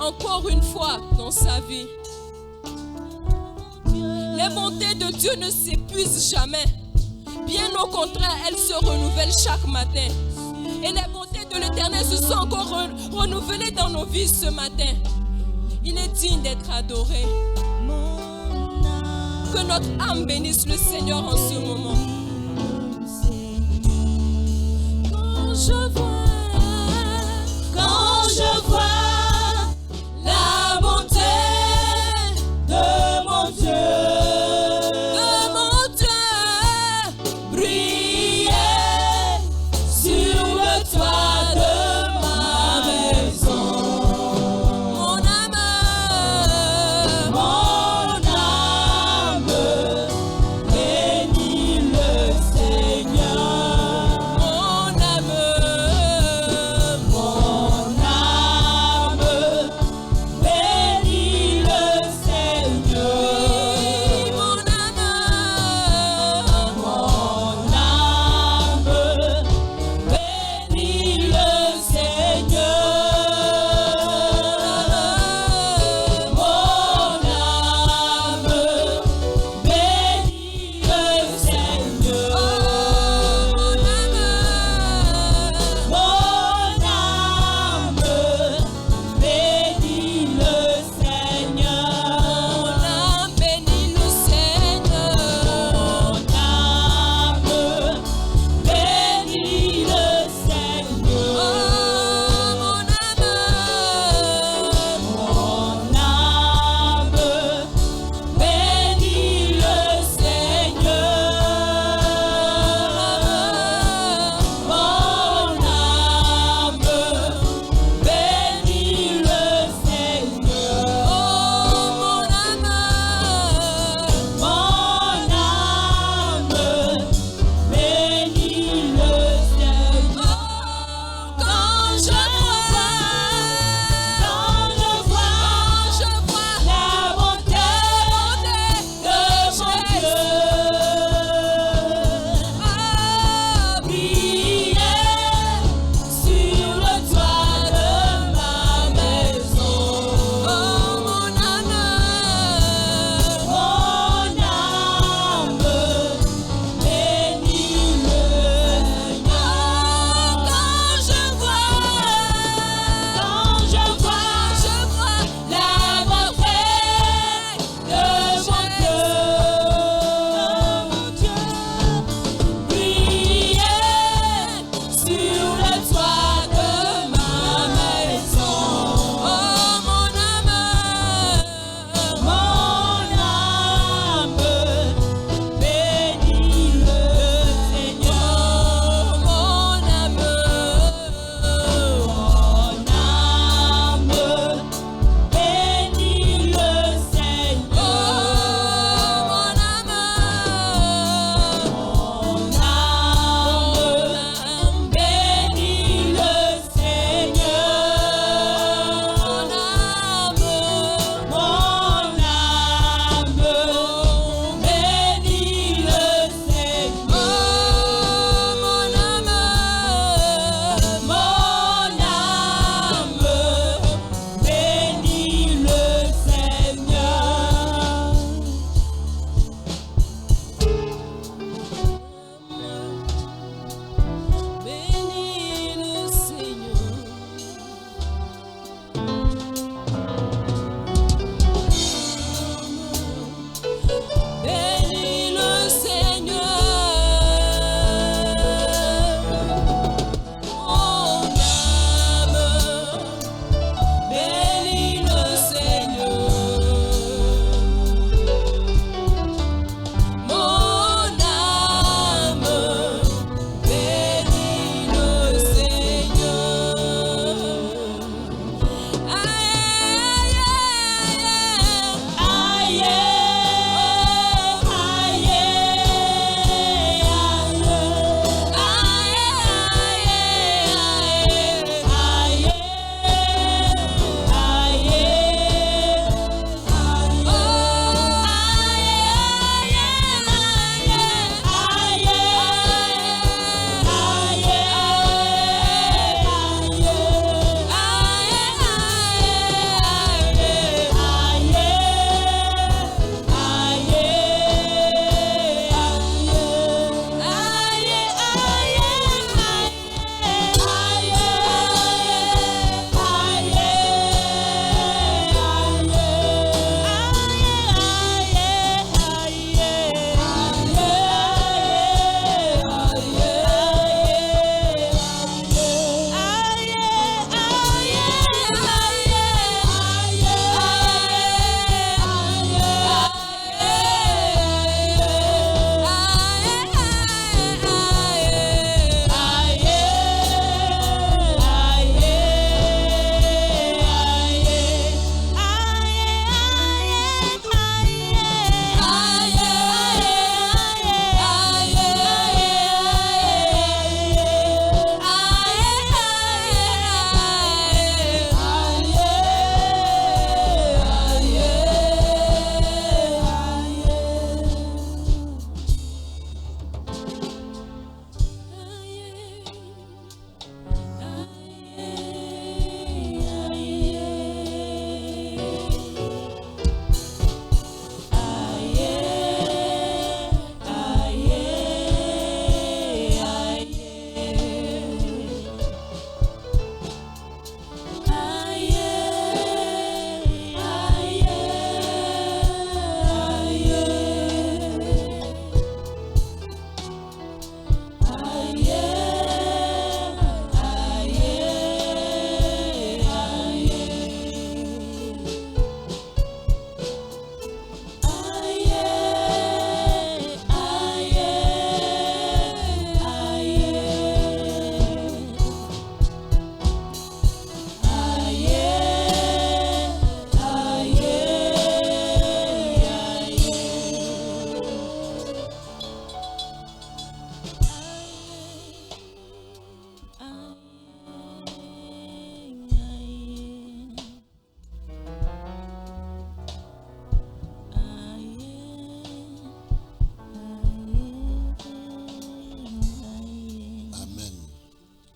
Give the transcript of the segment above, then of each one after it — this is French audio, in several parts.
encore une fois dans sa vie. Les bontés de Dieu ne s'épuisent jamais. Bien au contraire, elles se renouvellent chaque matin. Et les bontés de l'Éternel se sont encore renouvelées dans nos vies ce matin. Il est digne d'être adoré. Que notre âme bénisse le Seigneur en ce moment. Quand je vois la bonté de mon Dieu, briller sur le toit de ma maison, mon âme bénit le Seigneur. Mon âme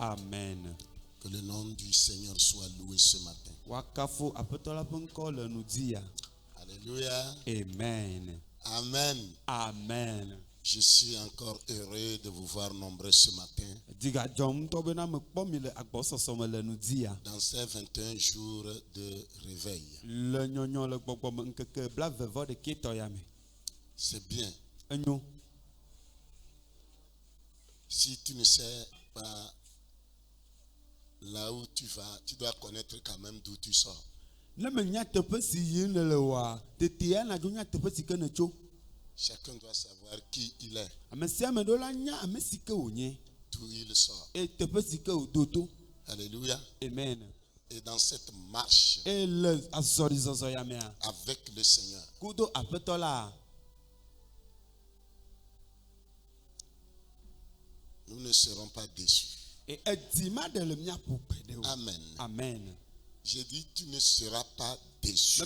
Amen. Que le nom du Seigneur soit loué ce matin. Alléluia. Amen. Amen. Amen. Je suis encore heureux de vous voir nombreux ce matin. Dans ces 21 jours de réveil. C'est bien. Si tu ne sais pas là où tu vas, tu dois connaître quand même d'où tu sors. Chacun doit savoir qui il est, d'où il sort. Alléluia. Amen. Et dans cette marche avec le Seigneur, nous ne serons pas déçus. Amen. Amen. J'ai dit, tu ne seras pas déçu.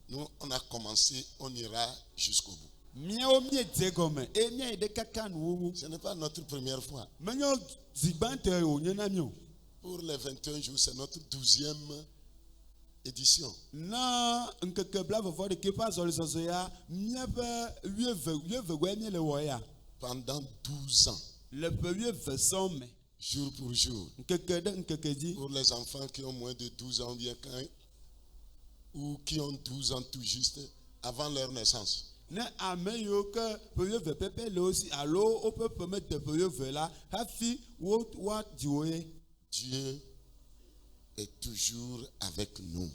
Nous, on a commencé, on ira jusqu'au bout. Ce n'est pas notre première fois. Pour les 21 jours, c'est notre 12e édition. Pendant 12 ans. Jour pour jour. Pour les enfants qui ont moins de 12 ans, bien ou qui ont 12 ans tout juste avant leur naissance. Dieu est toujours avec nous.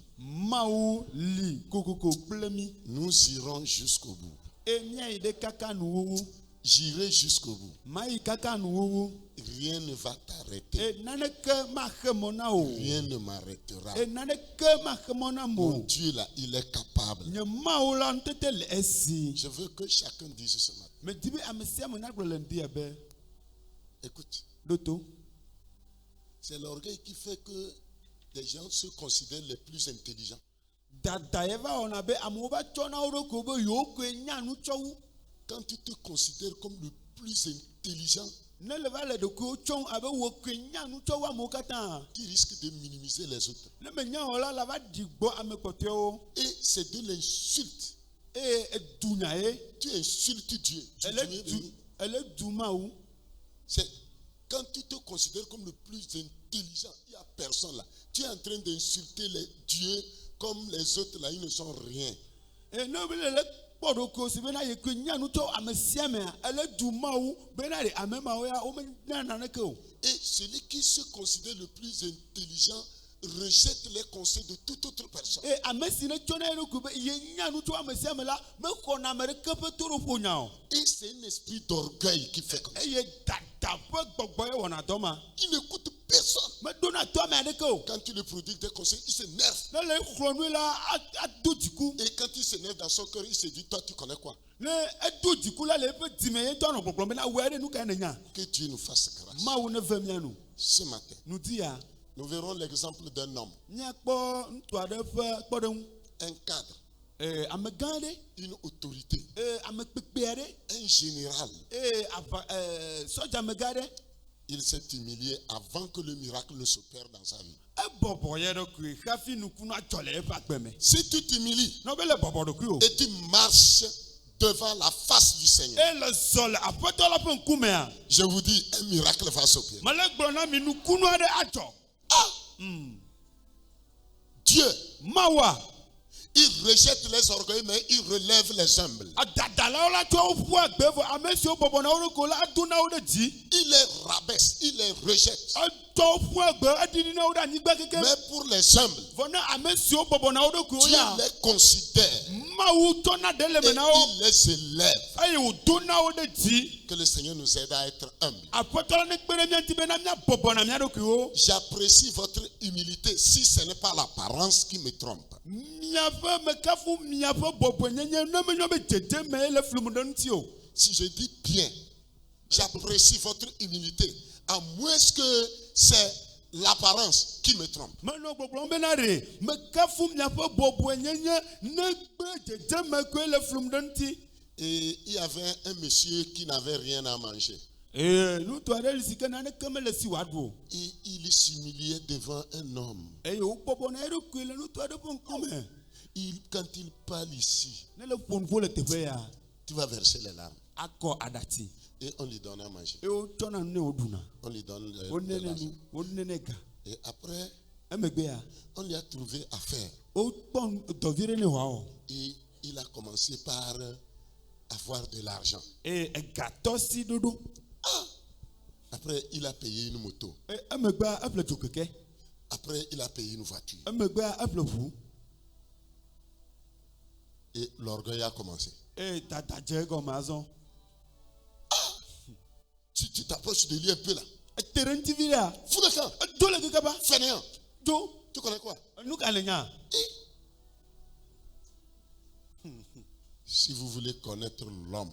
Nous irons jusqu'au bout. J'irai jusqu'au bout. Rien ne va t'arrêter. Rien ne m'arrêtera. Mon Dieu là, il est capable. Je veux que chacun dise ce matin. Écoute. C'est l'orgueil qui fait que les gens se considèrent les plus intelligents. Quand tu te considères comme le plus intelligent, tu risques de minimiser les autres. Et c'est de l'insulte. Tu insultes Dieu. C'est quand tu te considères comme le plus intelligent, il n'y a personne là. Tu es en train d'insulter les dieux comme les autres là, ils ne sont rien. Et celui qui se considère le plus intelligent rejette les conseils de toute autre personne. Et c'est un esprit d'orgueil qui fait comme ça. Il n'écoute personne. Quand tu lui prodigues des conseils, il s'énerve. Et quand il s'énerve dans son cœur, il se dit, toi tu connais quoi? Que Dieu nous fasse grâce. Ce matin, nous verrons l'exemple d'un homme, un cadre, une autorité, un général. Il s'est humilié avant que le miracle ne s'opère dans sa vie. Si tu t'humilies et tu marches devant la face du Seigneur, je vous dis, un miracle va s'opérer. Dieu, il rejette les orgueils, mais il relève les humbles. Il les rabaisse, il les rejette. Mais pour les humbles, Dieu les considère et il les élève. Que le Seigneur nous aide à être humbles. J'apprécie votre humilité si ce n'est pas l'apparence qui me trompe. Si je dis bien, j'apprécie votre humilité, à moins que c'est l'apparence qui me trompe. Et il y avait un monsieur qui n'avait rien à manger. Et il s'humiliait devant un homme. Quand il parle ici, tu vas verser les larmes. Et on lui donne à manger. On lui donne l'argent. Et après, on lui a trouvé à faire. Et il a commencé par avoir de l'argent. Après, il a payé une moto. Après, il a payé une voiture. Et l'orgueil a commencé. Si tu t'approches de lui un peu là. Foudakan. Fainéant. Tu connais quoi? Si vous voulez connaître l'homme,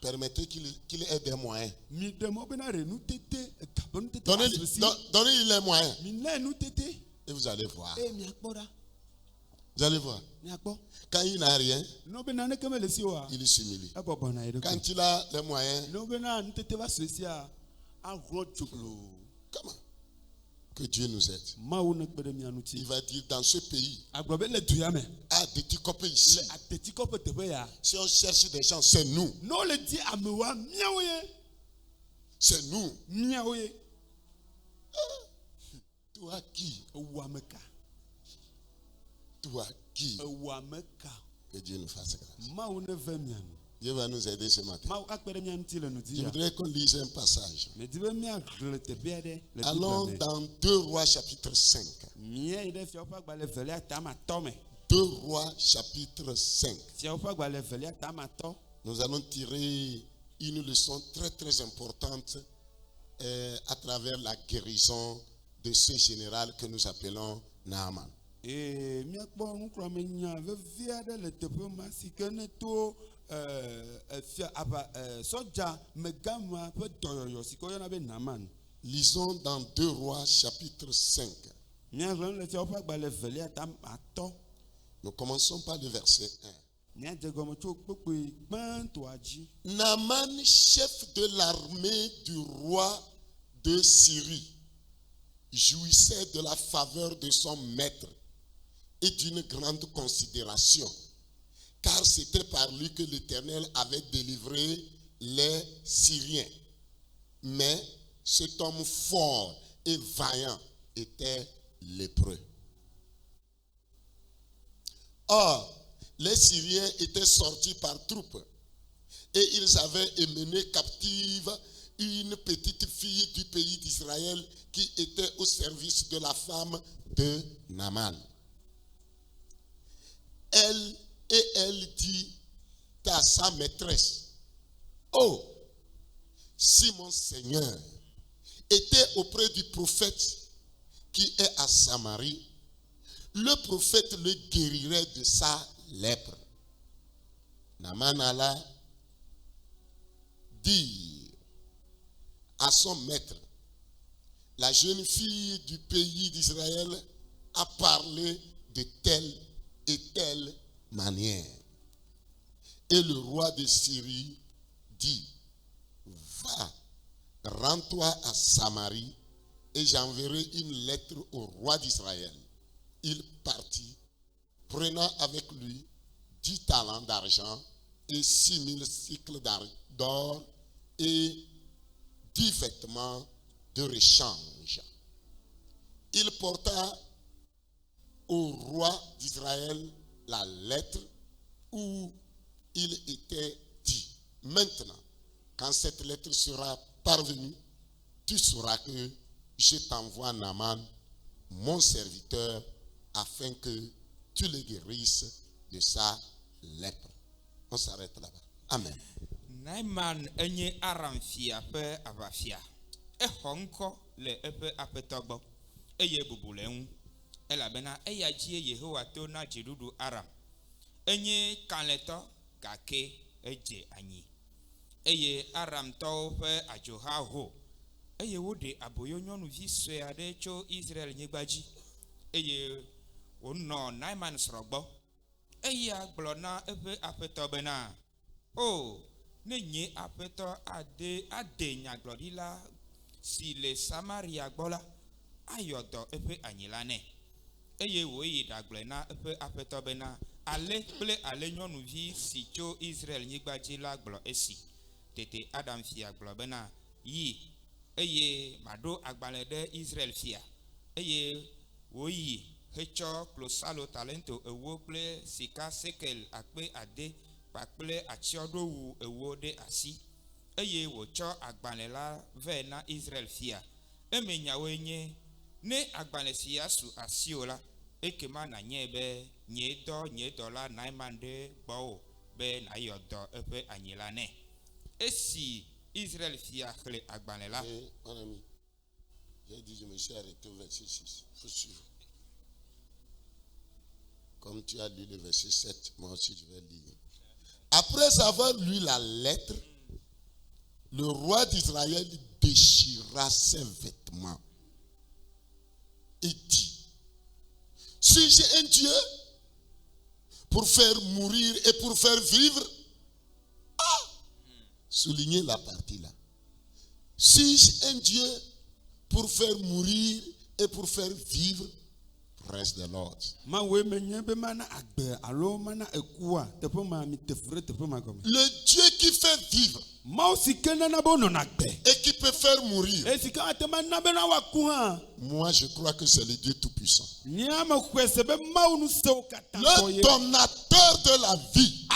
permettez qu'il ait des moyens. Donnez-lui les moyens. Et vous allez voir. Vous allez voir. Quand il n'a rien, il s'humilie. Quand il a les moyens, comment? Que Dieu nous aide. Il va dire dans ce pays, à Déticopé ici, si on cherche des gens, c'est nous. C'est nous. Toi qui? Toi qui? Que Dieu nous fasse grâce. Dieu va nous aider ce matin. Je voudrais qu'on lise un passage. Allons dans 2 Rois chapitre 5. 2 Rois chapitre 5. Nous allons tirer une leçon très très importante à travers la guérison de ce général que nous appelons Naaman. Lisons dans 2 Rois chapitre 5. Nous commençons par le verset 1. Naaman, chef de l'armée du roi de Syrie, jouissait de la faveur de son maître et d'une grande considération, car c'était par lui que l'Éternel avait délivré les Syriens. Mais cet homme fort et vaillant était lépreux. Or, les Syriens étaient sortis par troupes et ils avaient emmené captive une petite fille du pays d'Israël qui était au service de la femme de Naaman. Elle dit à sa maîtresse: oh, si mon Seigneur était auprès du prophète qui est à Samarie, le prophète le guérirait de sa lèpre. Naaman alla dire à son maître: la jeune fille du pays d'Israël a parlé de telle et telle manière. Et le roi de Syrie dit: va, rends-toi à Samarie et j'enverrai une lettre au roi d'Israël. Il partit, prenant avec lui 10 talents d'argent et 6000 cycles d'or et 10 vêtements de rechange. Il porta au roi d'Israël la lettre où il était dit: maintenant, quand cette lettre sera parvenue, tu sauras que je t'envoie Naaman, mon serviteur, afin que tu le guérisses de sa lèpre. On s'arrête là-bas. Amen. Naaman enye Aram fia pe avafia. Honko le epe apetogbo. Eye bubulenu. Elabena eyajie Yehowa to na jidudu Aram. Enye kanleto kake eje anyi. Eye Aram to pe ajoha ho. Eye wode aboyo nyonu vi swe ade cho Israel nyegbaji. Eye wonno Naaman srogbo. Eye agblona epe apetobena. Oh, ne nye aƒetɔ ade nyagblɔɖila si le Samaria gbɔ la ayɔ dɔ eƒe anyila nɛ, eye wòyi ɖagblɔe na eƒe aƒetɔ bena ale kple ale nyɔnuvi si tso Israel nyigba dzi la gblɔ esi. Tete Adam fia gblɔ bena yi eye maɖo agbalẽ ɖe Israel fia, eye wòyi hetsɔ klosalo talento ewo kple sika sekel 10,000 kpakple atsyɔɖowu ewo ɖe asi, eye wòtsɔ agbalẽ la vɛ na Israel fia. Eme nyawoe nye ne agbalẽ si asu asiwo la, ekema nanye be nye dɔla Naaman ɖe gbɔwò be nayɔ dɔ eƒe anyila nɛ. Esi Israel fia xlẽ agbalẽ la. Mon ami, j'ai dit je me suis arrêté au verset 6. Faut suivre. Comme tu as lu le verset 7, moi aussi je vais lire. Après avoir lu la lettre, le roi d'Israël déchira ses vêtements et dit: suis-je un Dieu pour faire mourir et pour faire vivre? Soulignez la partie là. Suis-je un Dieu pour faire mourir et pour faire vivre? Praise the Lord. Le Dieu qui fait vivre et qui peut faire mourir, moi je crois que c'est le Dieu Tout-Puissant, le donateur de la vie.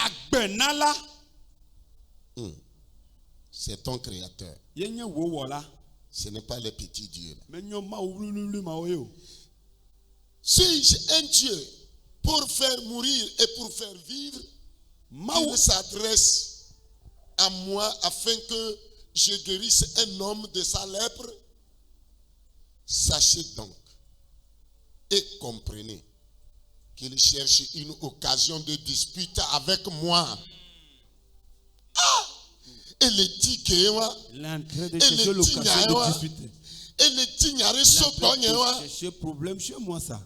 C'est ton créateur. Ce n'est pas les petits dieux là. Suis-je un Dieu pour faire mourir et pour faire vivre? Il s'adresse à moi afin que je guérisse un homme de sa lèpre. Sachez donc et comprenez qu'il cherche une occasion de dispute avec moi. Et le dit que chercher problème chez moi ça.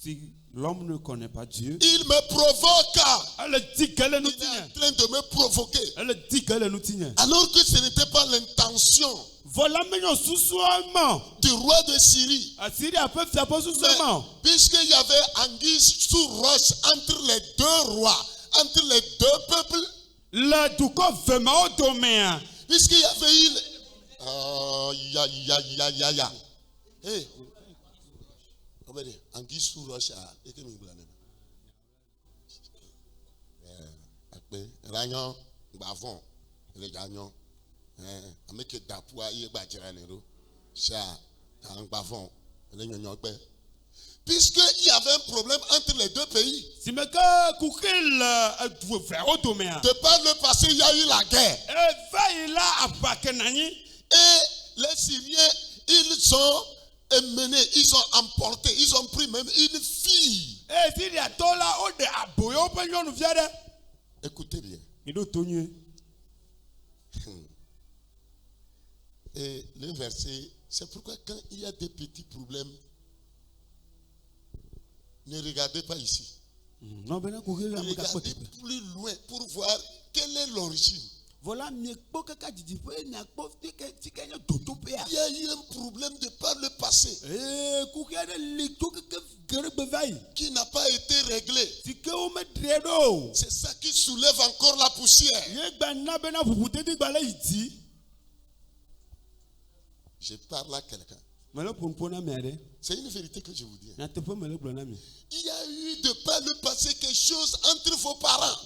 Si l'homme ne connaît pas Dieu, il me provoque. Il est en train de me provoquer. Alors que ce n'était pas l'intention du roi de Syrie. Puisqu'il y avait anguille sous roche entre les deux rois, entre les deux peuples. Puisqu'il y avait Hey, anguille sous roche. Ragnon, bavon, les gagnants. Avec Dapua, il est bavon, les gagnants. Puisqu'il y avait un problème entre les deux pays. De par le passé, il y a eu la guerre. Et les Syriens, ils ont menés, ils ont emporté, ils ont pris même une fille. Écoutez bien. Et le verset, c'est pourquoi quand il y a des petits problèmes, ne regardez pas ici. Regardez plus loin pour voir quelle est l'origine. Il y a eu un problème de par le passé qui n'a pas été réglé. C'est ça qui soulève encore la poussière. Je parle à quelqu'un. C'est une vérité que je vous dis. Il y a eu de par le passé quelque chose entre vos parents.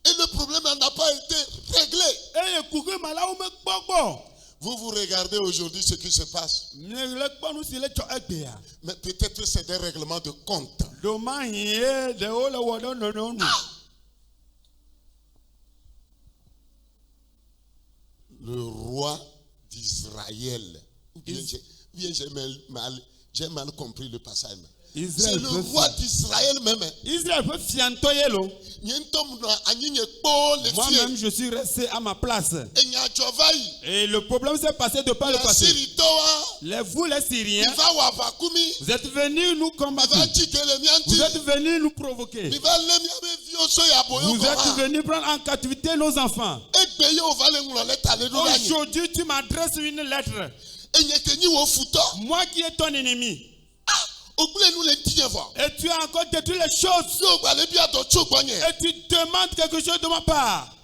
Et le problème n'a pas été réglé. Vous regardez aujourd'hui ce qui se passe. Mais peut-être c'est des règlements de compte. Le roi d'Israël, ou bien j'ai mal J'ai mal compris le passage. C'est Israël le peut roi d'Israël même. Israël peut fiantoyer l'eau. Moi-même, je suis resté à ma place. Et le problème s'est passé de par le passé. Vous, les Syriens, vous êtes venus nous combattre. Vous êtes venus nous provoquer. Vous êtes venus prendre en captivité nos enfants. Aujourd'hui, tu m'adresses une lettre. Moi qui est ton ennemi. Et tu as encore détruit les choses. Et tu demandes quelque chose de ma part.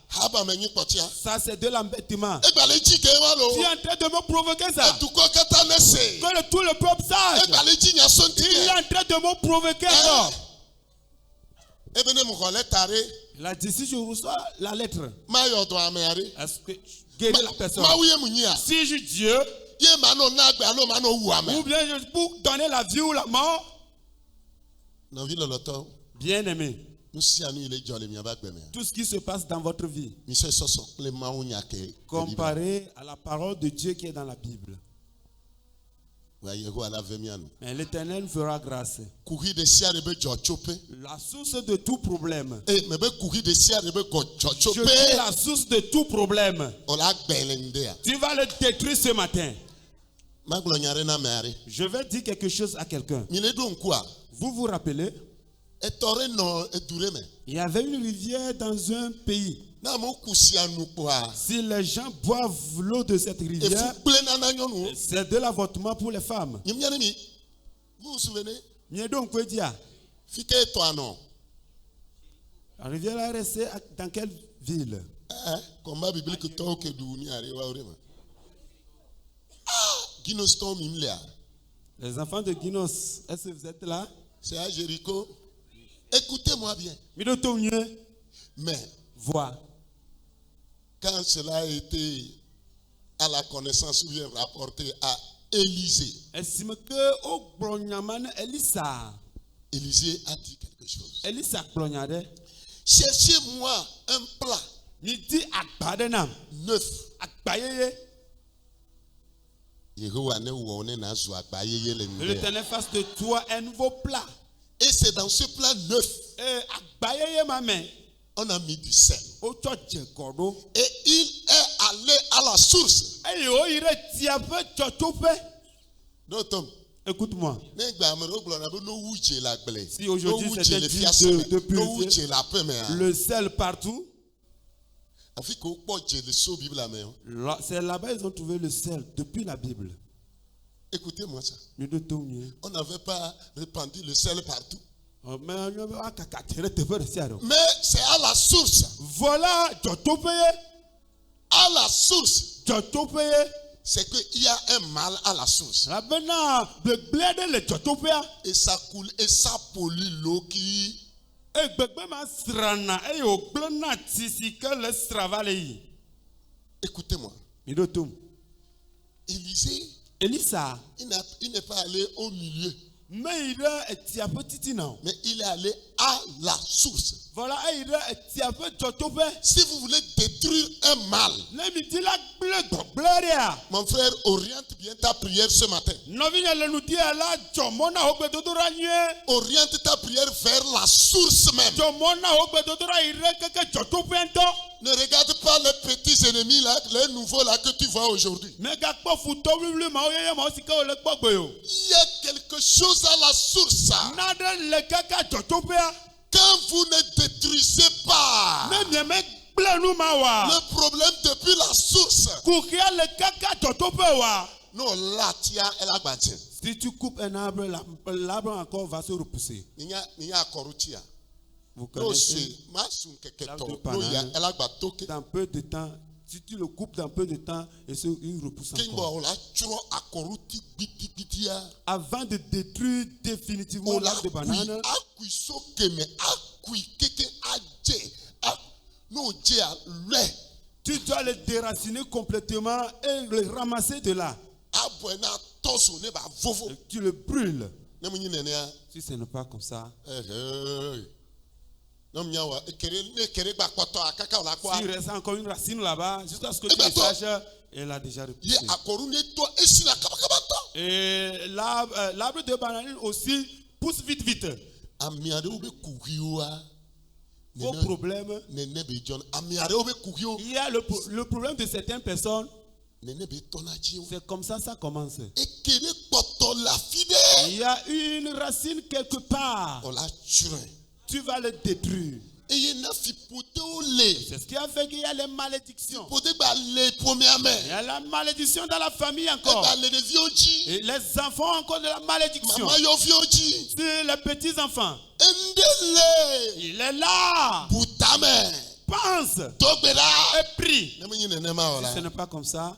Ça, c'est de l'embêtement. Tu es en train de me provoquer ça. Que tout le peuple sache. Il est en train de me provoquer ça. Il a dit, si je reçois la lettre, est-ce que je guéris la personne? Si je Dieu, ou bien pour donner la vie ou la mort. Bien aimé, tout ce qui se passe dans votre vie, comparé à la parole de Dieu qui est dans la Bible. Mais l'Éternel fera grâce. La source de tout problème. Je dis la source de tout problème. Tu vas le détruire ce matin. Je vais dire quelque chose à quelqu'un. Vous vous rappelez? Il y avait une rivière dans un pays. Si les gens boivent l'eau de cette rivière, c'est de l'avortement pour les femmes. Vous vous souvenez? La rivière est restée dans quelle ville? Les enfants de Guinos, est-ce que vous êtes là? C'est à Jéricho. Écoutez-moi bien. Mais, vois. Quand cela a été à la connaissance ou bien rapporté à Élisée, Élisée a dit quelque chose. Cherchez-moi un plat neuf. L'Éternel fasse de toi un nouveau plat. Et c'est dans ce plat neuf, on a mis du sel. Et il est allé à la source. Écoute-moi. Si aujourd'hui c'était de purifier le sel partout, c'est là-bas ils ont trouvé le sel depuis la Bible. Écoutez-moi ça. On n'avait pas répandu le sel partout. Mais c'est à la source. Voilà, à la source. C'est qu'il y a un mal à la source. Et ça coule et ça pollue l'eau qui. Écoutez-moi. Élisa, il n'est pas allé au milieu. Mais il est allé à la source. Voilà, si vous voulez détruire un mal, mon frère, oriente bien ta prière ce matin. Oriente ta prière vers la source même. Ne regarde pas les petits ennemis là, les nouveaux là que tu vois aujourd'hui. Il y a quelque chose à la source. Quand vous ne détruisez pas le problème depuis la source, non, là, si tu coupes un arbre, l'arbre encore va se repousser. Vous connaissez dans peu de temps, si tu le coupes dans peu de temps, il repousse encore. Avant de détruire définitivement l'arbre de banane, tu dois le déraciner complètement et le ramasser de là. Et tu le brûles. Si ce n'est pas comme ça, s'il reste encore une racine là-bas, jusqu'à ce que tu le saches, elle a déjà repoussé. Et l'arbre de banane aussi pousse vite, vite. Vos problèmes. Il y a le problème de certaines personnes. C'est comme ça commence. Il y a une racine quelque part. Tu vas le détruire. C'est ce qui a fait qu'il y a les malédictions. Il y a la malédiction dans la famille encore. Et les enfants encore de la malédiction. C'est les petits enfants. Il est là. Pense. Et prie. Si ce n'est pas comme ça,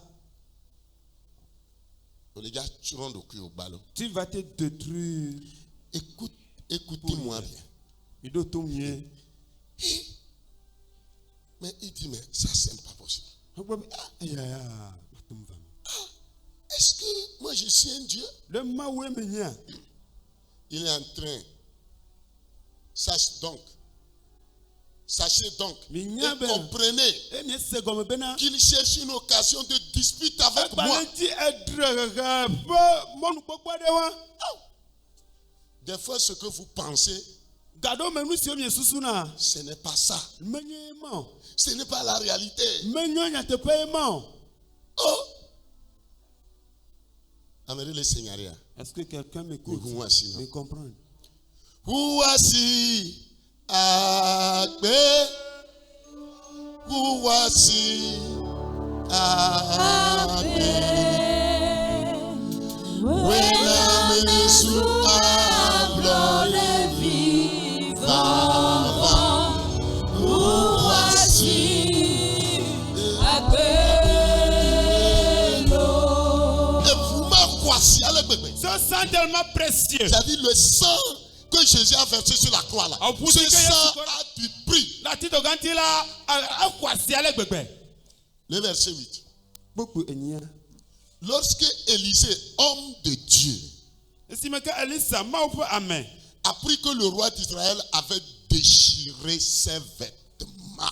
tu vas te détruire. Écoutez-moi bien. Mais il dit, mais ça c'est pas possible. Est-ce que moi je suis un Dieu? Il est en train. Sachez donc et comprenez qu'il cherche une occasion de dispute avec moi. Des fois, ce que vous pensez, ce n'est pas ça. Ce n'est pas la réalité. Oh! Est-ce que quelqu'un m'écoute? Me comprend? Voici Agbe. Voici Agbe. Ce sang tellement précieux. C'est-à-dire le sang que Jésus a versé sur la croix là. Ce sang a du prix. Le verset 8. Lorsque Élisée, homme de Dieu, apprit que le roi d'Israël avait déchiré ses vêtements,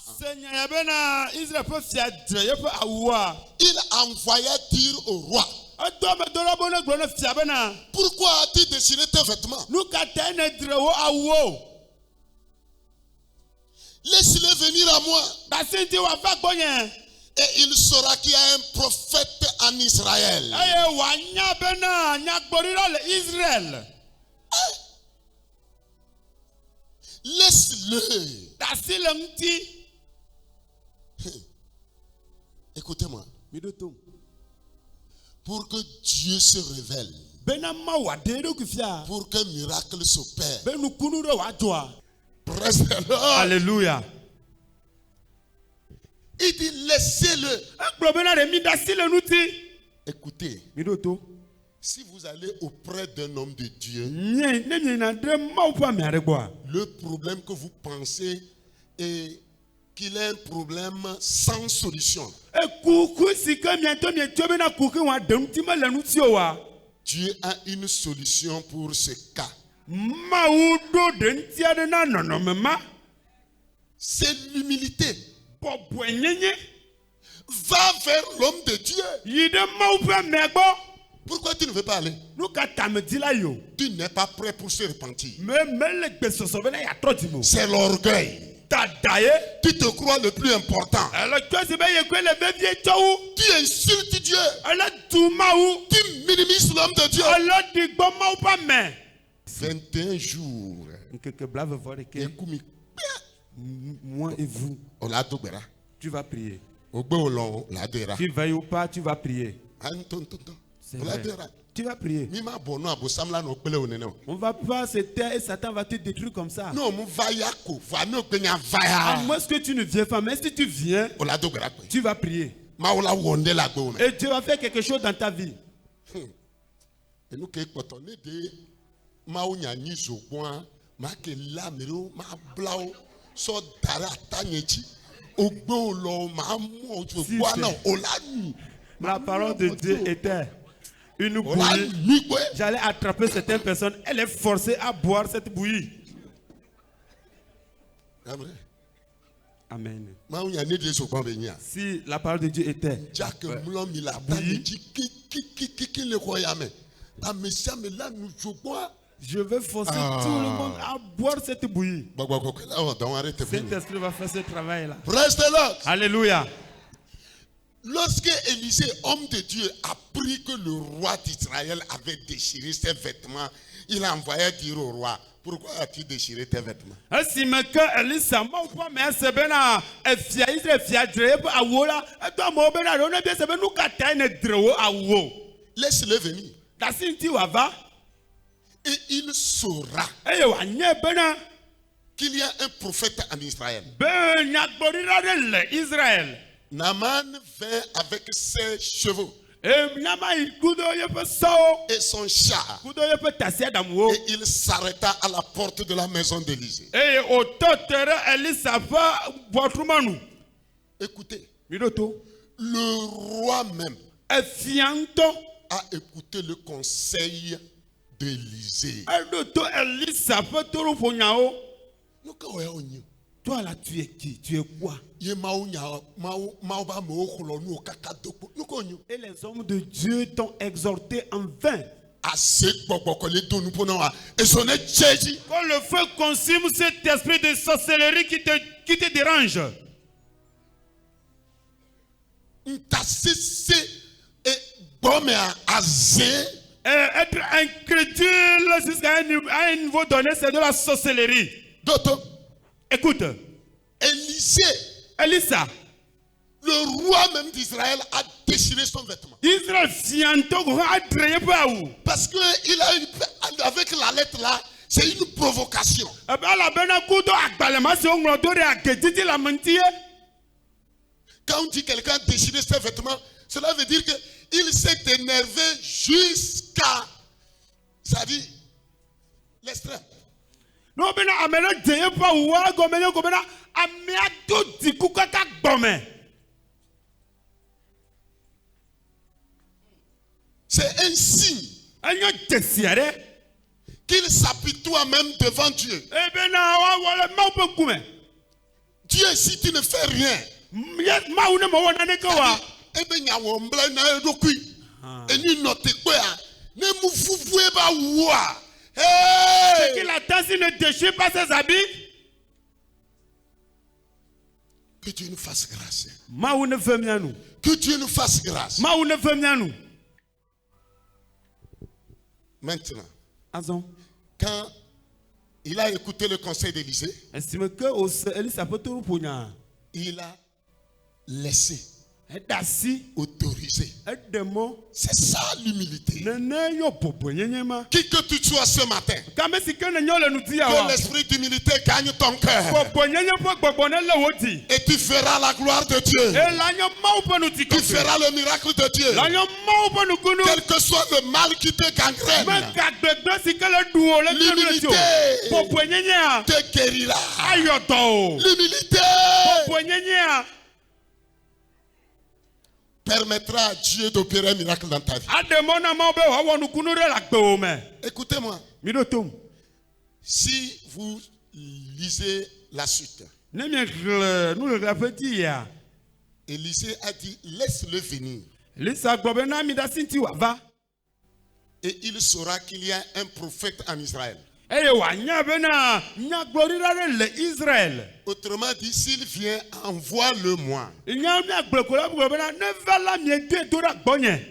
il envoya dire au roi: pourquoi as-tu déchiré tes vêtements? Laisse-le venir à moi. Et il saura qu'il y a un prophète en Israël. Laisse-le. Écoutez-moi. Pour que Dieu se révèle, pour qu'un miracle s'opère. Alléluia. Il dit laissez-le. Écoutez, si vous allez auprès d'un homme de Dieu, le problème que vous pensez est qu'il est un problème sans solution. Dieu a une solution pour ce cas. C'est l'humilité. Va vers l'homme de Dieu. Pourquoi tu ne veux pas aller? Tu n'es pas prêt pour se repentir. C'est l'orgueil. Tu te crois le plus important. Tu insultes Dieu. Tu minimises l'homme de Dieu. 21 jours. Moi et vous, tu vas prier. Tu veilles ou pas, tu vas prier. Tu vas prier. On va pas se taire et Satan va te détruire comme ça. Non, à moins que tu ne viens pas, mais si tu viens, tu vas prier. Et Dieu va faire quelque chose dans ta vie. La parole de Dieu était une bouillie. J'allais attraper certaines personnes. Elle est forcée à boire cette bouillie. Amen. Si la parole de Dieu était bouillie, Je vais forcer tout le monde à boire cette bouillie. Cet esprit va faire ce travail-là. Praise the Lord. Alléluia. Lorsque Élisée, homme de Dieu, apprit que le roi d'Israël avait déchiré ses vêtements, il a envoyé dire au roi, pourquoi as-tu déchiré tes vêtements? Laisse-le venir. Et il saura qu'il y a un prophète en Israël. Naaman vint avec ses chevaux et son char. Et il s'arrêta à la porte de la maison d'Élisée. Écoutez, le roi même a écouté le conseil d'Élisée. Toi là, tu es qui? Tu es quoi? Et les hommes de Dieu t'ont exhorté en vain. Quand le feu consume cet esprit de sorcellerie qui te dérange. Être incrédule jusqu'à un niveau donné, c'est de la sorcellerie. Écoute, Elisa, le roi même d'Israël a déchiré son vêtement. Parce que il a eu, avec la lettre là, c'est une provocation. Quand on dit quelqu'un a déchiré ses vêtements, cela veut dire qu'il s'est énervé jusqu'à, ça dit, l'extrême. C'est un signe qu'il s'apitoie même devant Dieu. Dieu, si tu ne fais rien, c'est qu'il attend s'il ne déchire pas ses habits. Que Dieu nous fasse grâce. Que Dieu nous fasse grâce. Maintenant, quand il a écouté le conseil d'Élisée, il a laissé, autorisé. C'est ça l'humilité. Qui que tu sois ce matin, que l'esprit d'humilité gagne ton cœur. Et tu feras la gloire de Dieu. Tu feras le miracle de Dieu. Quel que soit le mal qui te gangrène, l'humilité te guérira. L'humilité permettra à Dieu d'opérer un miracle dans ta vie. Écoutez-moi. Si vous lisez la suite, Élisée a dit, laisse-le venir. Et il saura qu'il y a un prophète en Israël. Autrement dit, s'il vient, envoie-le-moi.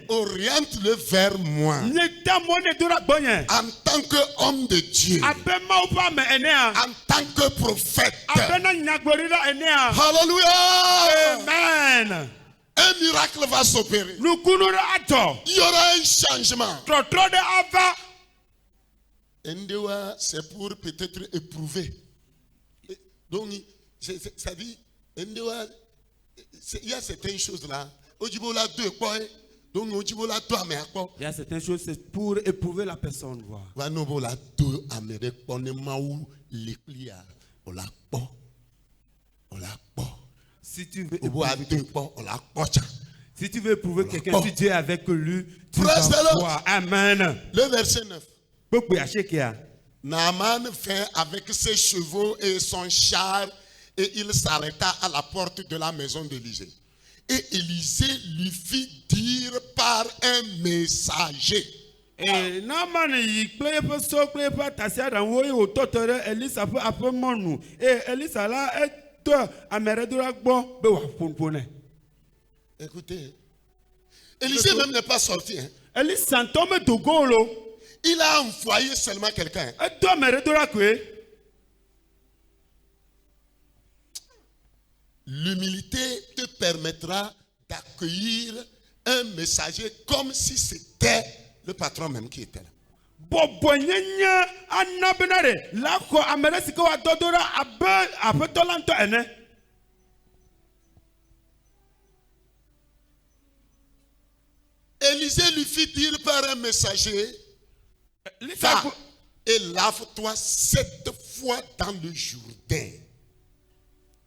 Oriente-le vers moi. En tant qu'homme de Dieu. En tant que prophète. Alléluia. Amen. Un miracle va s'opérer. Il y aura un changement. Ndewa, c'est pour peut-être éprouver. Donc, ça dit, Ndewa, il y a certaines choses là. Il y a certaines choses, c'est pour éprouver la personne. Si tu veux éprouver quelqu'un, si Dieu est avec lui, tu vas voir. Amen. Le verset 9. Naaman vint avec ses chevaux et son char et il s'arrêta à la porte de la maison d'Élisée. Et Élisée lui fit dire par un messager. Et Naaman y plaît pas so plaît pas tasia dans wo yo totore Elisa peut après monu et Elisa là est améredura gbo be wa ponpone. Écoutez, Élisée même n'est pas sorti. Hein. Elisa tombe de golo. Il a envoyé seulement quelqu'un. Et toi améredura kwe. L'humilité te permettra d'accueillir un messager comme si c'était le patron même qui était là. Bobonyenya anabenare la ko ameresiko wa dodora abe tolanto ene. Élisée lui fit dire par un messager, va et lave-toi 7 fois dans le Jourdain.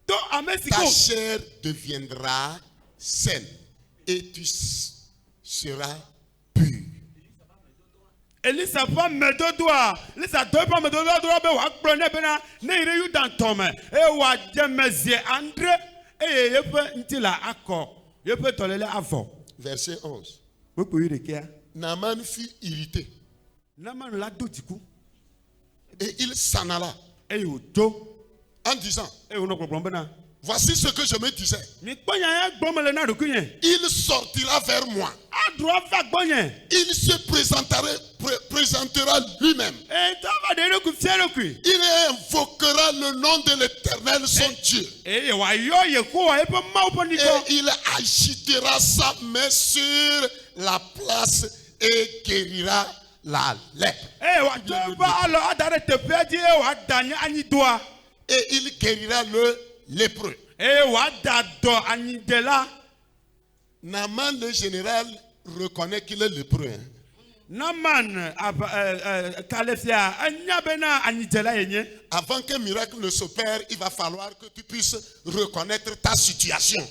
Ta chair deviendra saine et tu seras pur. Elisa pas me dodoa, Elisa doit pas me dodoa be wa prone bena ne ire yu dan tome e wa jemezie andre e yepe ntila akọ yepe tolele afọ. Verset 11. Naaman fut irrité. Naaman la dotiku. Et il s'en alla. En disant, voici ce que je me disais. Il sortira vers moi. Il se présentera lui-même. Il invoquera le nom de l'Éternel, son Dieu. Et il agitera sa main sur la place et guérira la lèpre. Et il guérira le lépreux. Naaman le général reconnaît qu'il est lépreux. Avant qu'un miracle ne s'opère, il va falloir que tu puisses reconnaître ta situation.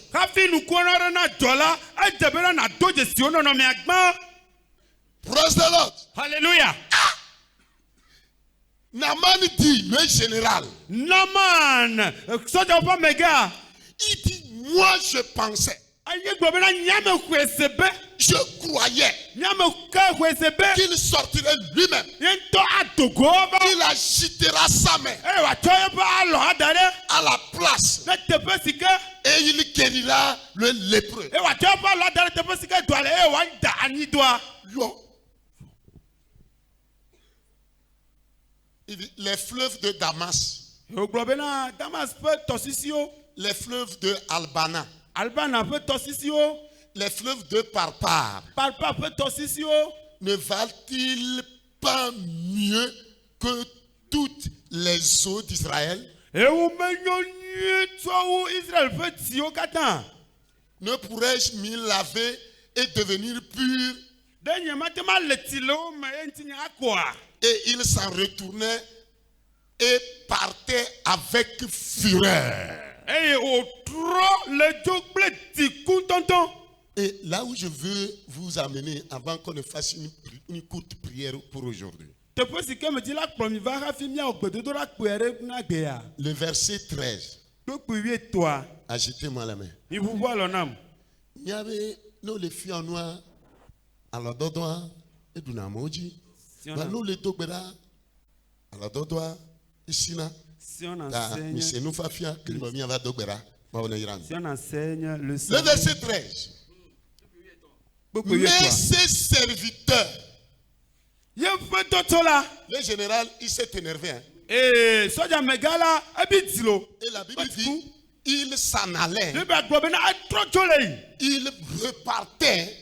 Praise the Lord. Hallelujah. Naaman dit, le général. Naaman, il dit, moi je pensais. Je croyais qu'il sortirait lui-même. Il agitera sa main à la place et il guérira le lépreux. Les fleuves de Damas, les fleuves de Albana, les fleuves de Parpar, ne valent-ils pas mieux que toutes les eaux d'Israël? Ne pourrais-je m'y laver et devenir pur? Et il s'en retournait et partait avec fureur. Et là où je veux vous amener, avant qu'on ne fasse une courte prière pour aujourd'hui. Le verset 13. Agitez-moi la main. Il y avait les filles en noir, alors dodoa et dunamoji. Nous les togbera, alors dodoa et sina. Le verset 13. Mais ses serviteurs, le général, il s'est énervé. Hein. Et la Bible dit, il s'en allait. Il repartait.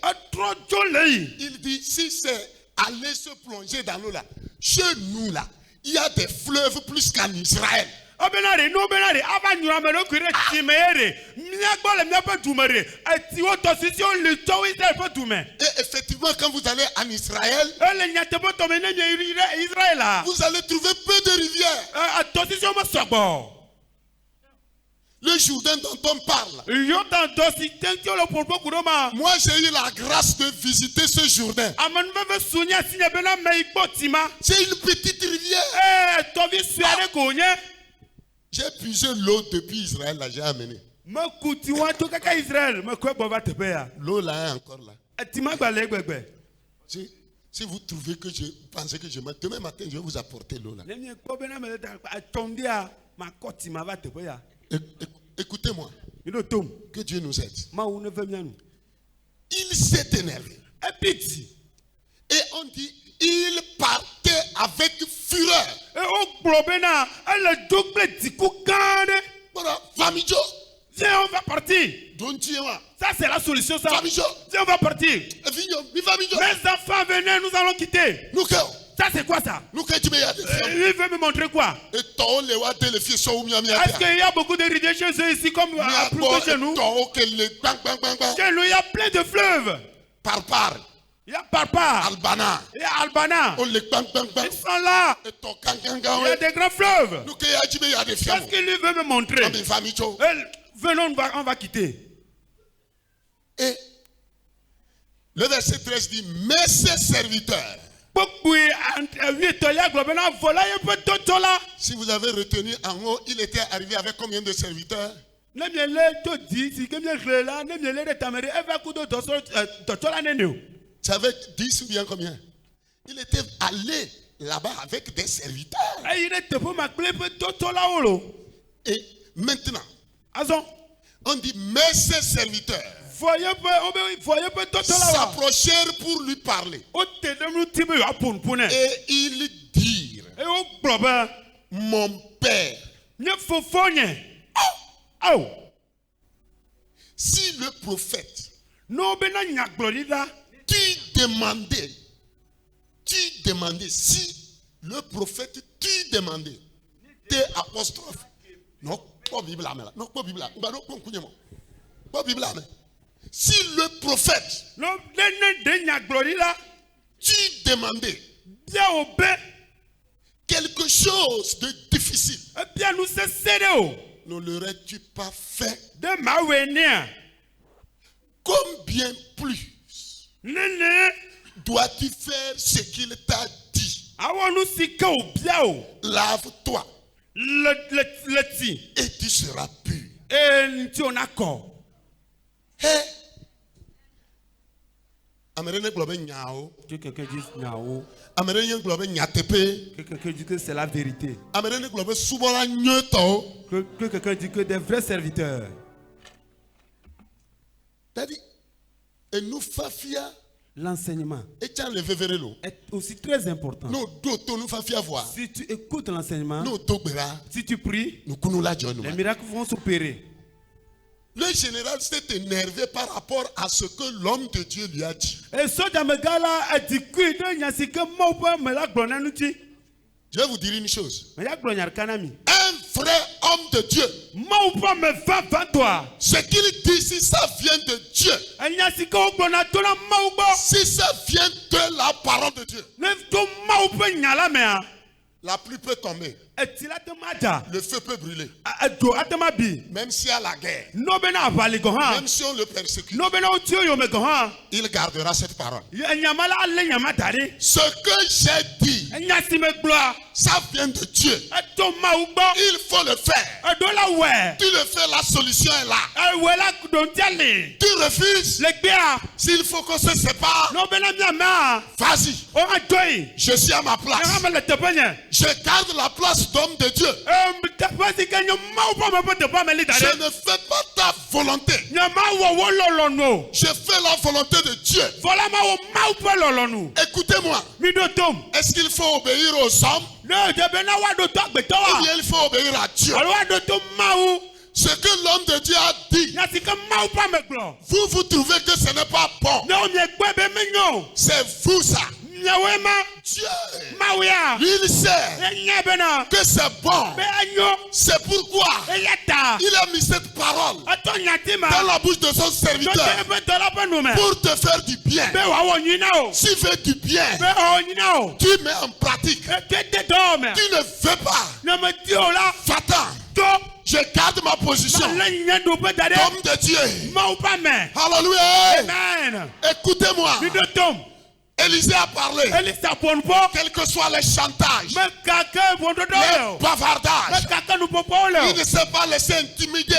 Il dit, si c'est aller se plonger dans l'eau là, chez nous là, il y a des fleuves plus qu'en Israël. Et effectivement, quand vous allez en Israël, vous allez trouver peu de rivières. Le Jourdain dont on parle. Moi, j'ai eu la grâce de visiter ce Jourdain. C'est une petite rivière. J'ai puisé l'eau depuis Israël, là, j'ai amené. L'eau là est encore là. Si vous trouvez que je pensez que je mens, demain matin, je vais vous apporter l'eau là. Écoutez-moi. Que Dieu nous aide. Il s'est énervé. Et on dit, il partait avec fureur. Famijo. Viens, on va partir. Ça, c'est la solution, ça. Famijo. Viens, on va partir. Mes enfants, venez, nous allons quitter. Ça, c'est quoi ça? Il veut me montrer quoi? Est-ce qu'il y a beaucoup de rivières chez eux ici, comme plutôt chez nous? Chez nous, il y a plein de fleuves. Il y a Parpar. Albana. Il y a Albana. Ils sont là. Il y a des grands fleuves. Qu'est-ce qu'il lui veut me montrer? Venons, on va quitter. Et le verset 13 dit, mais ses serviteurs. Si vous avez retenu en haut, il était arrivé avec combien de serviteurs? Ça avait 10 ou bien combien? Il était allé là-bas avec des serviteurs. Et maintenant, on dit, mais ses serviteurs s'approchèrent pour lui parler. Et ils dirent, mon père, si le prophète tu demandais, si le prophète tu demandais, T apostrophe, non, pas Bible, non, pas Bible, pas Bible, si le prophète tu demandais quelque chose de difficile, ne l'aurais-tu pas fait? Combien plus dois-tu faire ce qu'il t'a dit? Lave-toi et tu seras pur. Que quelqu'un dise nyao. Que quelqu'un dise que c'est la vérité. Que quelqu'un dise que des vrais serviteurs. L'enseignement est aussi très important. Si tu écoutes l'enseignement, si tu pries, les miracles vont s'opérer. Le général s'est énervé par rapport à ce que l'homme de Dieu lui a dit. Je vais vous dire une chose. Un vrai homme de Dieu, ce qu'il dit, si ça vient de Dieu, si ça vient de la parole de Dieu, la pluie peut tomber. Le feu peut brûler. Même s'il y a la guerre. Même si on le persécute. Il gardera cette parole. Ce que j'ai dit, ça vient de Dieu. Il faut le faire. Tu le fais, la solution est là. Tu refuses. S'il faut qu'on se sépare, vas-y. Je suis à ma place. Je garde la place d'homme de Dieu. Je ne fais pas ta volonté. Je fais la volonté de Dieu. Écoutez-moi. Est-ce qu'il faut obéir aux hommes? Ou bien il faut obéir à Dieu? Ce que l'homme de Dieu a dit, vous trouvez que ce n'est pas bon. C'est vous ça. Dieu, lui il sait que c'est bon. C'est pourquoi il a mis cette parole dans la bouche de son serviteur pour te faire du bien. Si tu veux du bien, tu mets en pratique. Tu ne veux pas. Va-t'en. Je garde ma position. Homme de Dieu. Alléluia. Écoutez-moi. Élisée a parlé. Quel que soit les chantages, les bavardages, il ne s'est pas laissé intimider.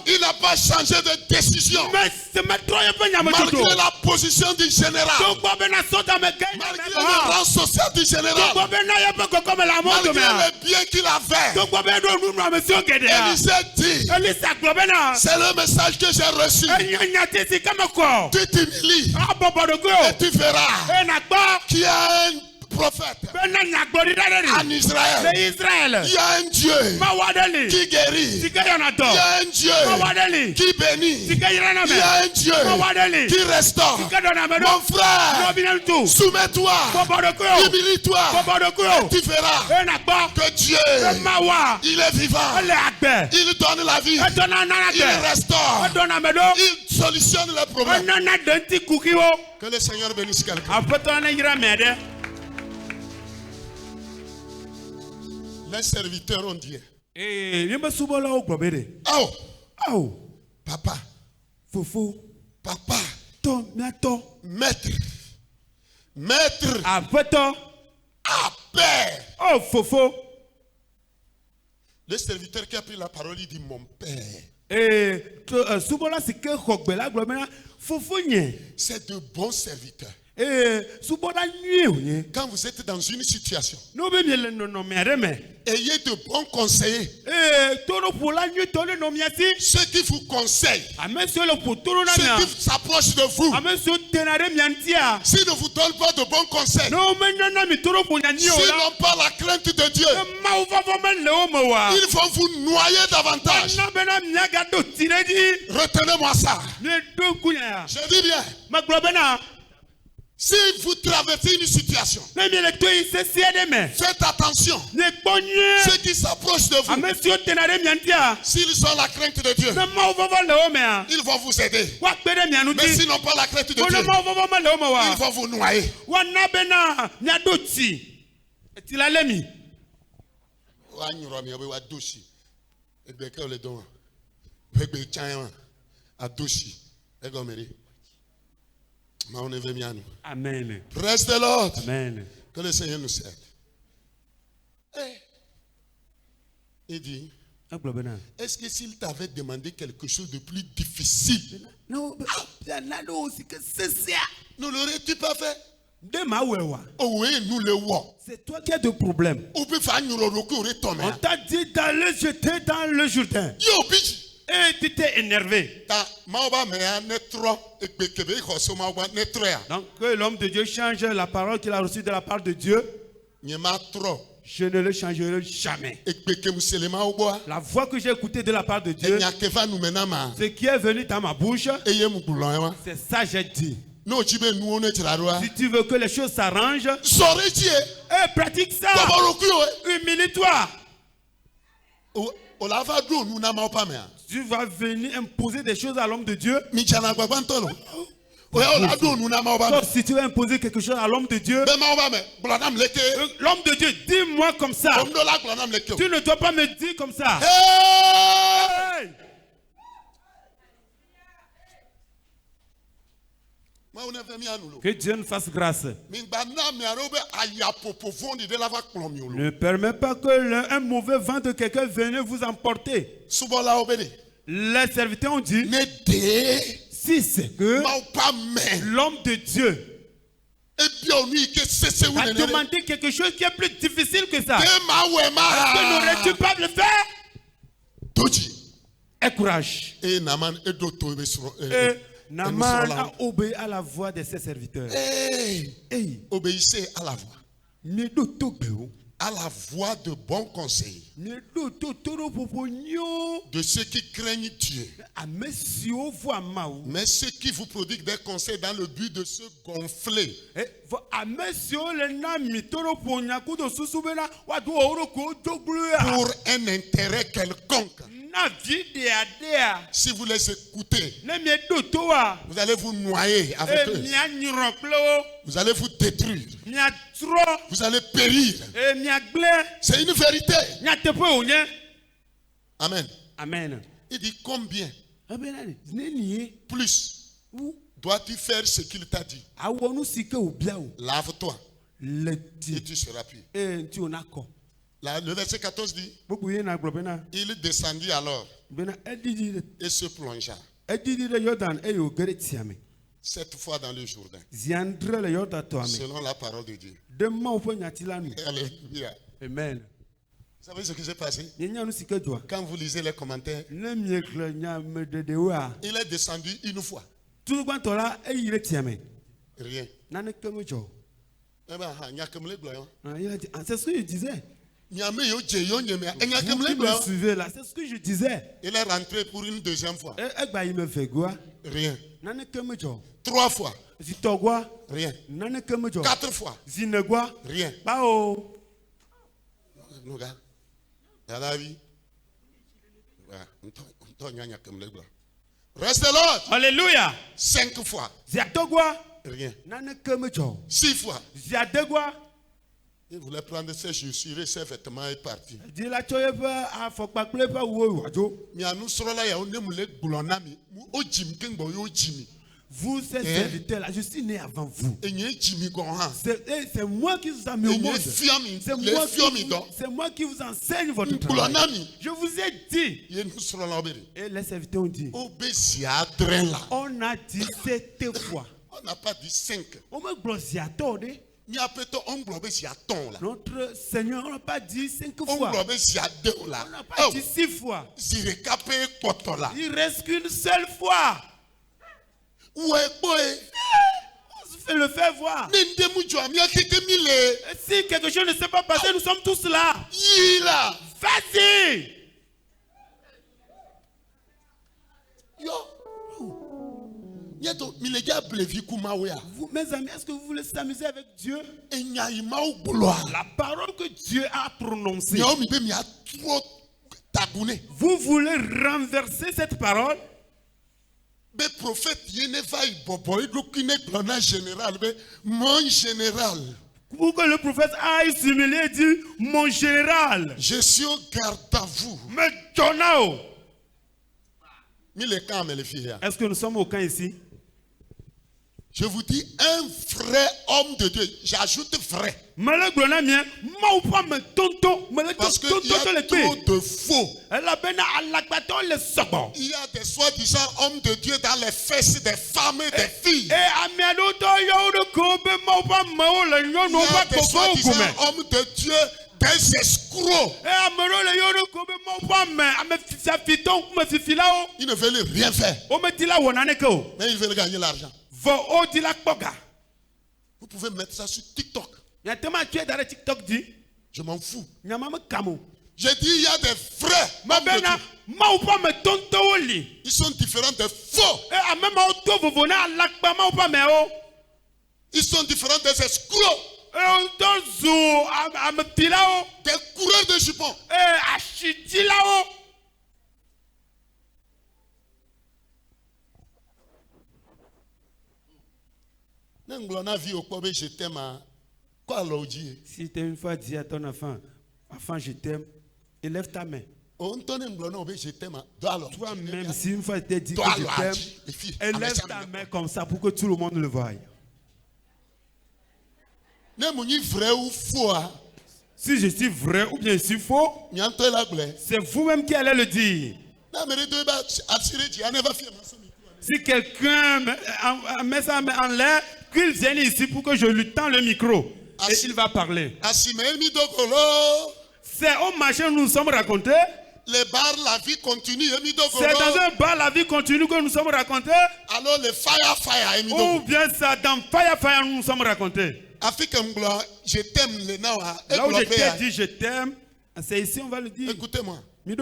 Il n'a pas changé de décision. Malgré la position du général, malgré le rang social du général, malgré le bien qu'il avait, Élisée dit, c'est le message que j'ai reçu. Tu t'humilies et tu verras qu'il y a un prophète en Israël. Il y a un Dieu qui guérit. Il y a un Dieu qui bénit. Il y a un Dieu qui restaure. Mon frère, soumets-toi, humilie-toi et tu verras que Dieu, il est vivant. Il donne la vie. Il restaure. Il solutionne les problèmes. Que le Seigneur bénisse quelqu'un. Les serviteurs ont dit, oh, papa, papa, maître, père. Oh, fofo. Le serviteur qui a pris la parole, il dit, mon père. C'est de bons serviteurs. Quand vous êtes dans une situation, ayez de bons conseillers. Ceux qui vous conseillent, ceux qui s'approchent de vous, s'ils ne vous donnent pas de bons conseils, s'ils n'ont pas la crainte de Dieu, ils vont vous noyer davantage. Retenez-moi ça. Je dis bien. Si vous traversez une situation, faites attention. Ceux qui s'approchent de vous, s'ils ont la crainte de Dieu, ils vont vous aider. Mais s'ils n'ont pas la crainte de Dieu, ils vont vous noyer. Amen. Praise the Lord. Amen. Que le Seigneur nous aide. Il dit, est-ce que s'il t'avait demandé quelque chose de plus difficile, ne l'aurais-tu pas fait? Oui, nous le voyons. C'est toi qui as de problèmes. On t'a dit d'aller jeter dans le Jourdain. Et tu t'es énervé. Donc l'homme de Dieu change la parole qu'il a reçue de la part de Dieu. Je ne le changerai jamais. La voix que j'ai écoutée de la part de Dieu, ce qui est venu dans ma bouche, c'est ça que j'ai dit. Si tu veux que les choses s'arrangent, pratique ça. Humilie-toi. Tu vas venir imposer des choses à l'homme de Dieu. Sauf si tu veux imposer quelque chose à l'homme de Dieu, l'homme de Dieu, dis-moi comme ça. Tu ne dois pas me dire comme ça. Hey! Que Dieu nous fasse grâce. Ne permets pas que un mauvais vent de quelqu'un vienne vous emporter. Les serviteurs ont dit, si c'est que l'homme de Dieu a demandé quelque chose qui est plus difficile que ça, est-ce que n'aurais-tu pas le faire? Aie courage. Naaman a obéi à la voix de ses serviteurs. Obéissez à la voix. À la voix de bons conseils. De ceux qui craignent Dieu. Mais ceux qui vous prodiguent des conseils dans le but de se gonfler. Pour un intérêt quelconque. Si vous les écoutez, vous allez vous noyer avec eux. Vous allez vous détruire. Vous allez périr. C'est une vérité. Amen. Amen. Il dit combien plus Dois-tu faire ce qu'il t'a dit? Lave-toi et tu seras pur. Le verset 14 dit, il descendit alors et se plongea 7 fois dans le Jourdain, selon la parole de Dieu. Alléluia. Amen. Vous savez ce qui s'est passé? Quand vous lisez les commentaires, il est descendu une fois. Rien. C'est ce que je disais. Vous me suivez là, c'est ce que je disais. Il est rentré pour une deuxième fois. Rien. 3 fois. Rien. 4 fois. Rien. Reste l'autre. Alléluia. 5 fois. Rien. 6 fois. Il voulait prendre ses chaussures et ses vêtements et partir. Vous, ces serviteurs-là, je suis né avant vous. C'est moi qui vous ai mis au monde. C'est moi qui vous enseigne votre travail. Je vous ai dit. Et les serviteurs ont dit. On a dit 7 fois. On n'a pas dit 5. Notre Seigneur n'a pas dit 5 fois. On n'a pas dit 6 fois. Il reste qu'une seule fois. On se fait le faire voir. Si quelque chose ne s'est pas passé, nous sommes tous là. Vas-y. Vous, mes amis, est-ce que vous voulez s'amuser avec Dieu? La parole que Dieu a prononcée. Vous voulez renverser cette parole? Le prophète mon général. Pour que le prophète aille s'humilier et dire mon général. Je suis au garde à vous. Mais Jonao. Est-ce que nous sommes au camp ici? Je vous dis un vrai homme de Dieu. J'ajoute vrai. Parce qu'il y a trop de faux. Il y a des soi-disant hommes de Dieu dans les fesses des femmes et des filles. Il y a des soi-disant hommes de Dieu, des escrocs. Ils ne veulent rien faire. Mais ils veulent gagner l'argent. Vous pouvez mettre ça sur TikTok. Je m'en fous. J'ai dit il y a des vrais hommes de Dieu. Ils sont différents des faux. Ils sont différents des escrocs. Des coureurs de jupons. Si tu as une fois dit à ton enfant, je t'aime, élève ta main. Toi-même, si une fois tu t'es dit que je t'aime, élève ta main comme ça pour que tout le monde le voie. Si je suis vrai ou bien je suis faux, c'est vous-même qui allez le dire. Si quelqu'un met sa main en l'air, qu'il vienne ici pour que je lui tende le micro. Et il va parler. C'est au marché où nous nous sommes racontés. Les bars, la vie continue. C'est dans un bar, la vie continue que nous sommes racontés. Alors le fire. Ou bien ça, dans fire, nous nous sommes racontés. Je t'aime, là où je t'ai dit je t'aime, c'est ici on va le dire. Écoutez-moi. Un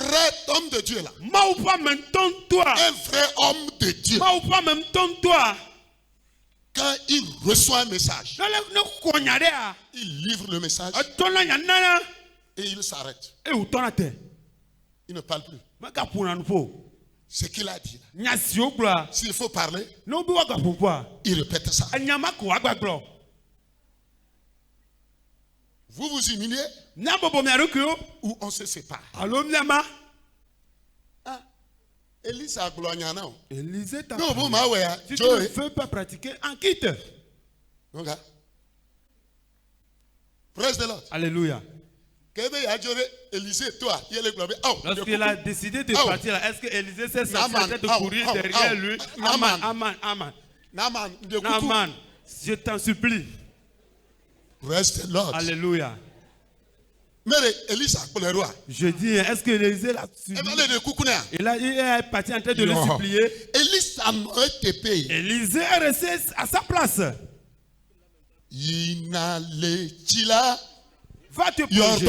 vrai homme de Dieu là. Un vrai homme de Dieu. Quand il reçoit un message, il livre le message et il s'arrête. Il ne parle plus. Ce qu'il a dit. S'il faut parler, il répète ça. Vous vous humiliez ou on se sépare. Élisée t'a Si tu ne veux pas pratiquer, en quitte. Praise the Lord. Alléluia. Lorsqu'il a décidé de partir, est-ce que Élisée s'est sorti de courir derrière lui? Naaman, je t'en supplie. Praise the Lord. Alléluia. Je dis, est-ce que Élisée l'a suivi? Il est parti en train de le supplier. Élisée est resté à sa place. Va te plonger.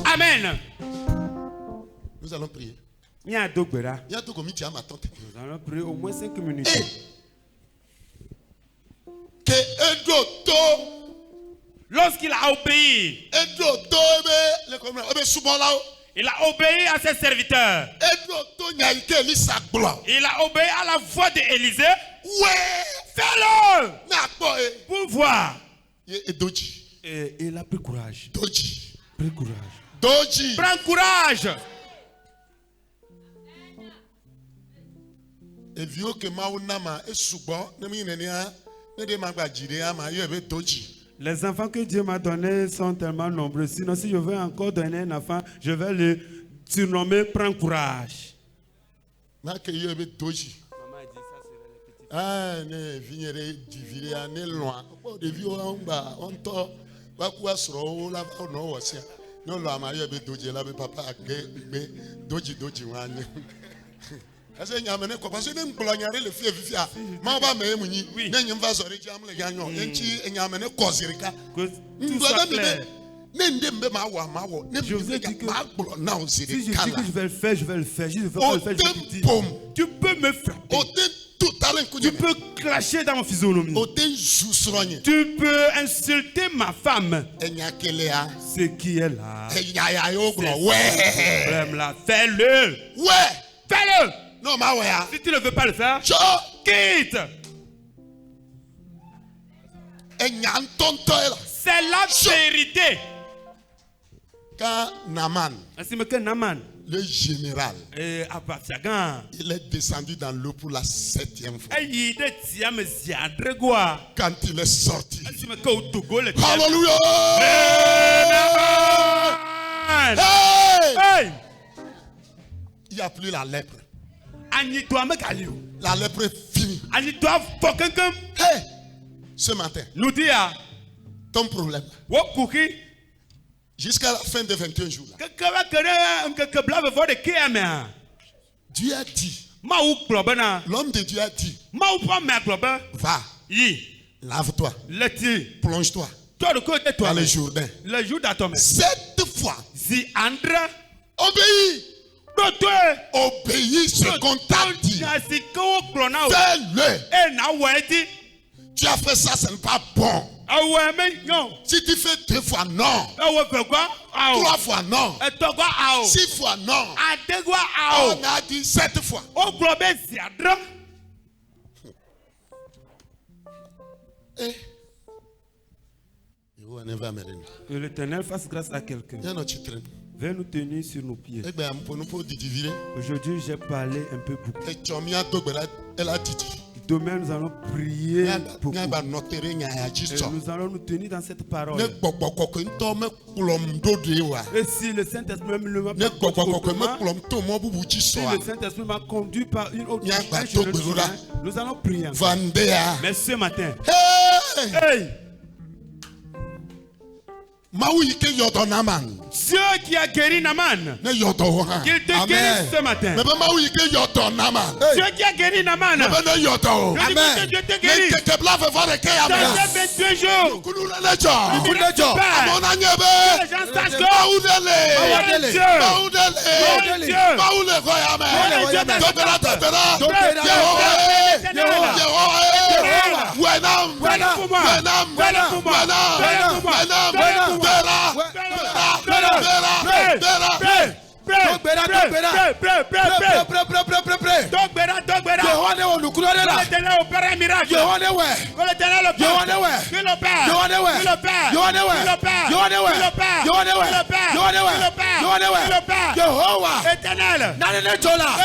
Amen. Nous allons prier. Nous allons prier au moins 5 minutes. Lorsqu'il a obéi, il a obéi à ses serviteurs. Il a obéi à la voix d'Élisée. Fais-le pour voir. Et il a pris courage. Pris courage. Prends courage. Les enfants que Dieu m'a donnés sont tellement nombreux. Sinon, si je veux encore donner un enfant, je vais le surnommer Prends courage. Maman a dit ça Je vous ai dit que si je dis que je vais le faire, je vais le faire. Si je veux pas le faire, je te dis. Tu peux me frapper. Tu peux clasher dans ma physionomie. Tu peux insulter ma femme. Ce qui est là. Fais-le. Fais-le. Si tu ne veux pas le faire, quitte. C'est la vérité. Quand Naaman, le général, il est descendu dans l'eau pour la 7e fois. Quand il est sorti, Alléluia! Hey! Il n'y a plus la lèpre. La lèpre est finie. Hey! Ce matin, ton problème, jusqu'à la fin des 21 jours, Dieu a dit, l'homme de Dieu a dit, va, lave-toi, plonge-toi dans le Jourdain. 7 fois, obéis. Obéis ce qu'on t'a dit. Fais-le. Tu as fait ça, ce n'est pas bon. Si tu fais 2 fois, non. 3 fois, non. 6 fois, non. On a dit 7 fois. Que l'Éternel fasse grâce à quelqu'un. Viens nous tenir sur nos pieds. Aujourd'hui, j'ai parlé un peu beaucoup. Demain, nous allons prier beaucoup. Et nous allons nous tenir dans cette parole. Et si le Saint-Esprit m'a conduit par une autre chemin, nous allons prier. Mais ce matin, hey! Dieu qui a guéri Naaman, qu'il te guérisse ce matin. Dieu qui a guéri Naaman, Dieu te guérit. Dans ces 22 jours, les gens sachent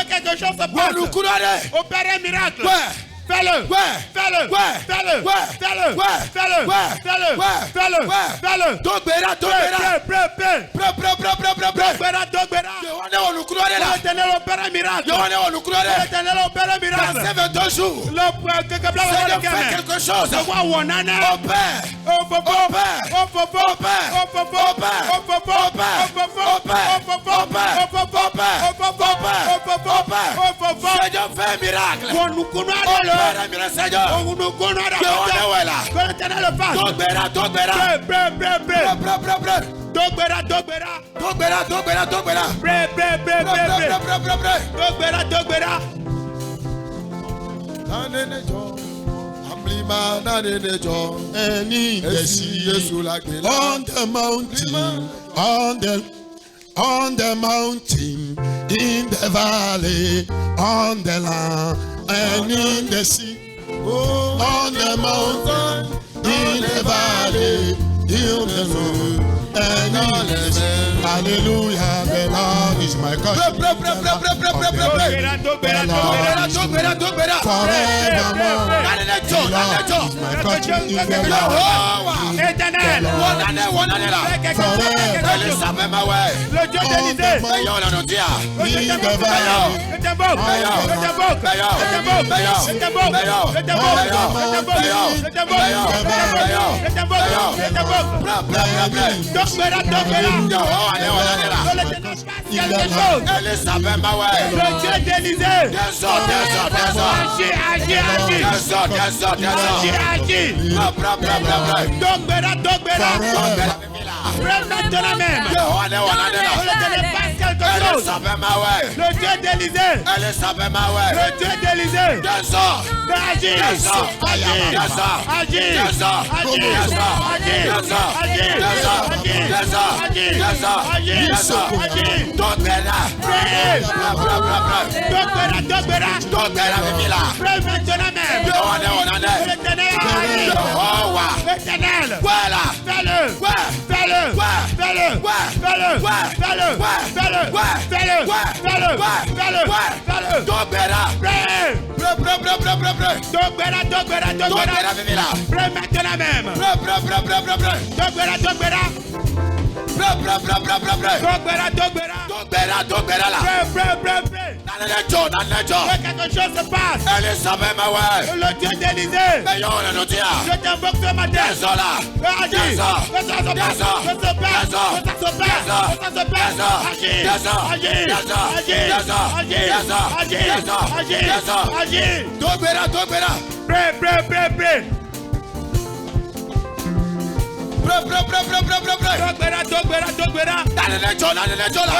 quelque chose se passe. Opérer un miracle. Fais-le, fais-le, fais-le, fais-le, fais-le, fais-le, fais-le. L'Éternel opère un miracle. L'Éternel opère un miracle. Dans ces 22 jours, fais quelque chose. Seigneur, fais un miracle. On the mountain, in the valley, on the land, and in the sea. On the mountain, in the valley, in the sea, and in the sea. Hallelujah, the Lord is my God. Maintenant même, le Dieu d'Élysée, le Dieu d'Élysée, agis, quelque chose se passe. Le Dieu d'Élysée, je t'invoque ce matin.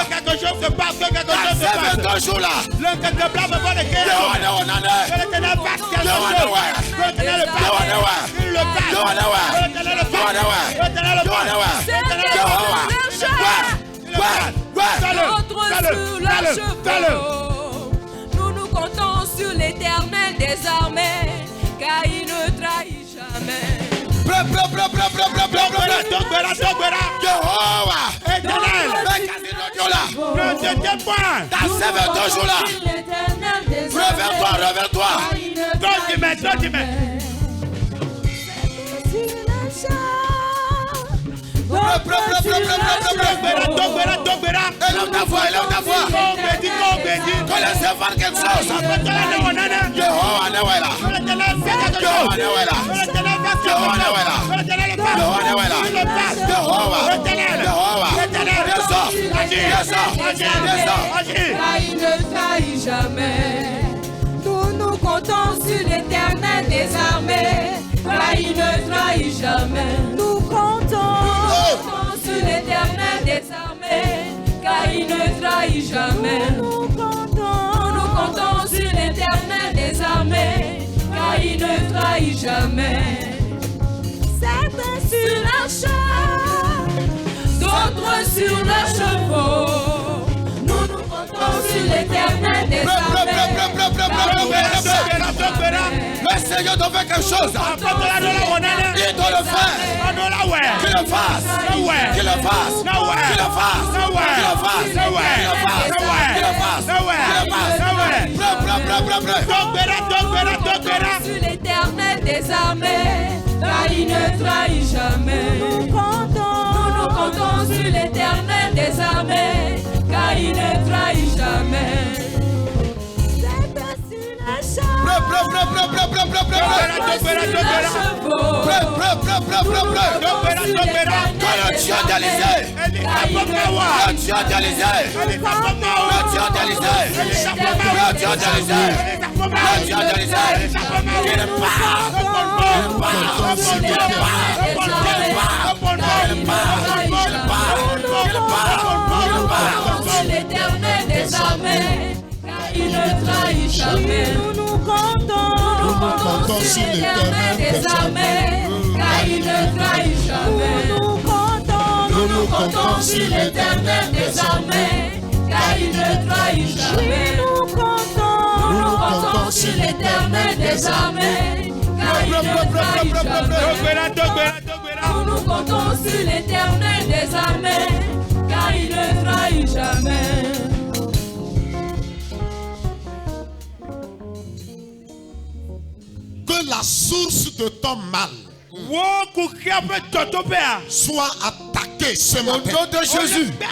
Quelque chose se passe. Le quelque blanc va voir le cœur. L'Éternel passe quelque chose. L'Éternel passe. Il le passe. L'Éternel le passe. L'Éternel le passe. Nous nous comptons sur l'Éternel des armées, car il ne trahit jamais. Éternel, ne te dépoint. Dans ces 22 jours-là, reviens-toi. Continue. Élève ta voix. Que laissez faire quelque chose. Jehovah, il ne trahit jamais. Nous comptons sur l'Éternel des armées, car il ne trahit jamais. Nous comptons sur l'Éternel des armées, car il ne trahit jamais. Nous comptons sur l'Éternel des armées, car il ne trahit jamais. Certains sur leur char, d'autres sur leurs chevaux. Nous comptons sur l'Éternel des armées. Le Seigneur doit faire quelque chose. Il doit le faire. Qu'il le fasse. Qu'il le fasse. Qu'il le fasse. Qu'il le fasse. Sur l'Éternel des armées, car il ne trahit jamais. Nous comptons sur l'Éternel des armées, car il ne trahit jamais. L'Éternel des armées, il ne trahit jamais. Nous comptons sur l'Éternel des armées, car il ne trahit jamais. Nous comptons sur l'Éternel des armées, car il ne trahit jamais. Nous comptons sur l'Éternel des armées, car il ne trahit jamais. Nous comptons sur l'Éternel des armées, car il ne trahit jamais. Que la source de ton mal soit attaquée ce matin. Au nom de Jésus. Prie.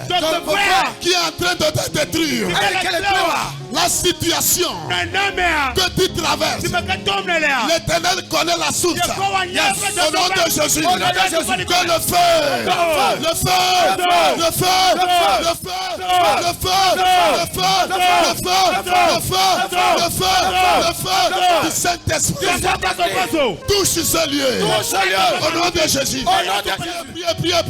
Le malheur qui est en train de te détruire. La situation que tu traverses. L'Éternel connaît la source. Au nom de Jésus. Que le feu du Saint-Esprit touche ce lieu. Au nom de Jésus. Priez.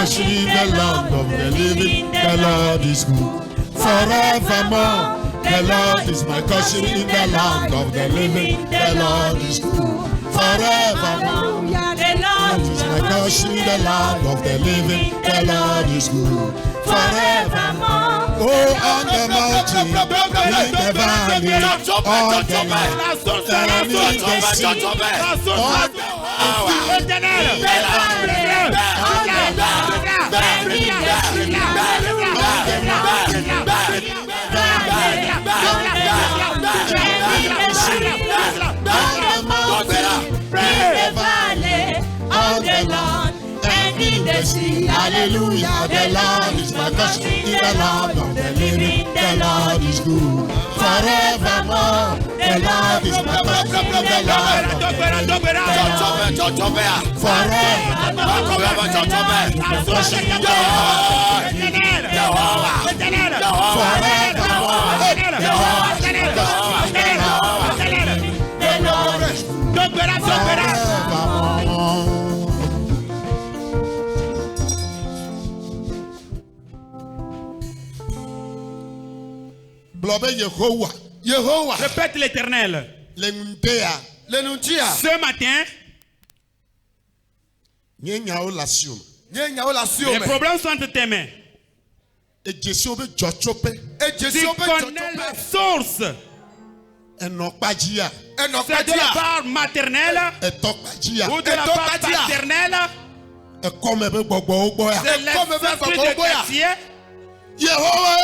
The land of the living, the Lord is good forevermore. The Lord is my caution in the land of the living. The Lord is good forevermore. The Lord is my caution in the land of the living. The Lord is good forevermore. Oh, on the mountain, in the valley, on the land, in the sea, on mercy. Hallelujah. The Lord is my caution in the land of the living. The Lord is good. Forevermore. The Lord is my caution in the land of the living. Yehovah. Répète l'Éternel. Ce matin, les problèmes sont entre tes mains. Tu connais la source. C'est de la part maternelle ou de la part paternelle. C'est l'esprit de quartier. Yehovah.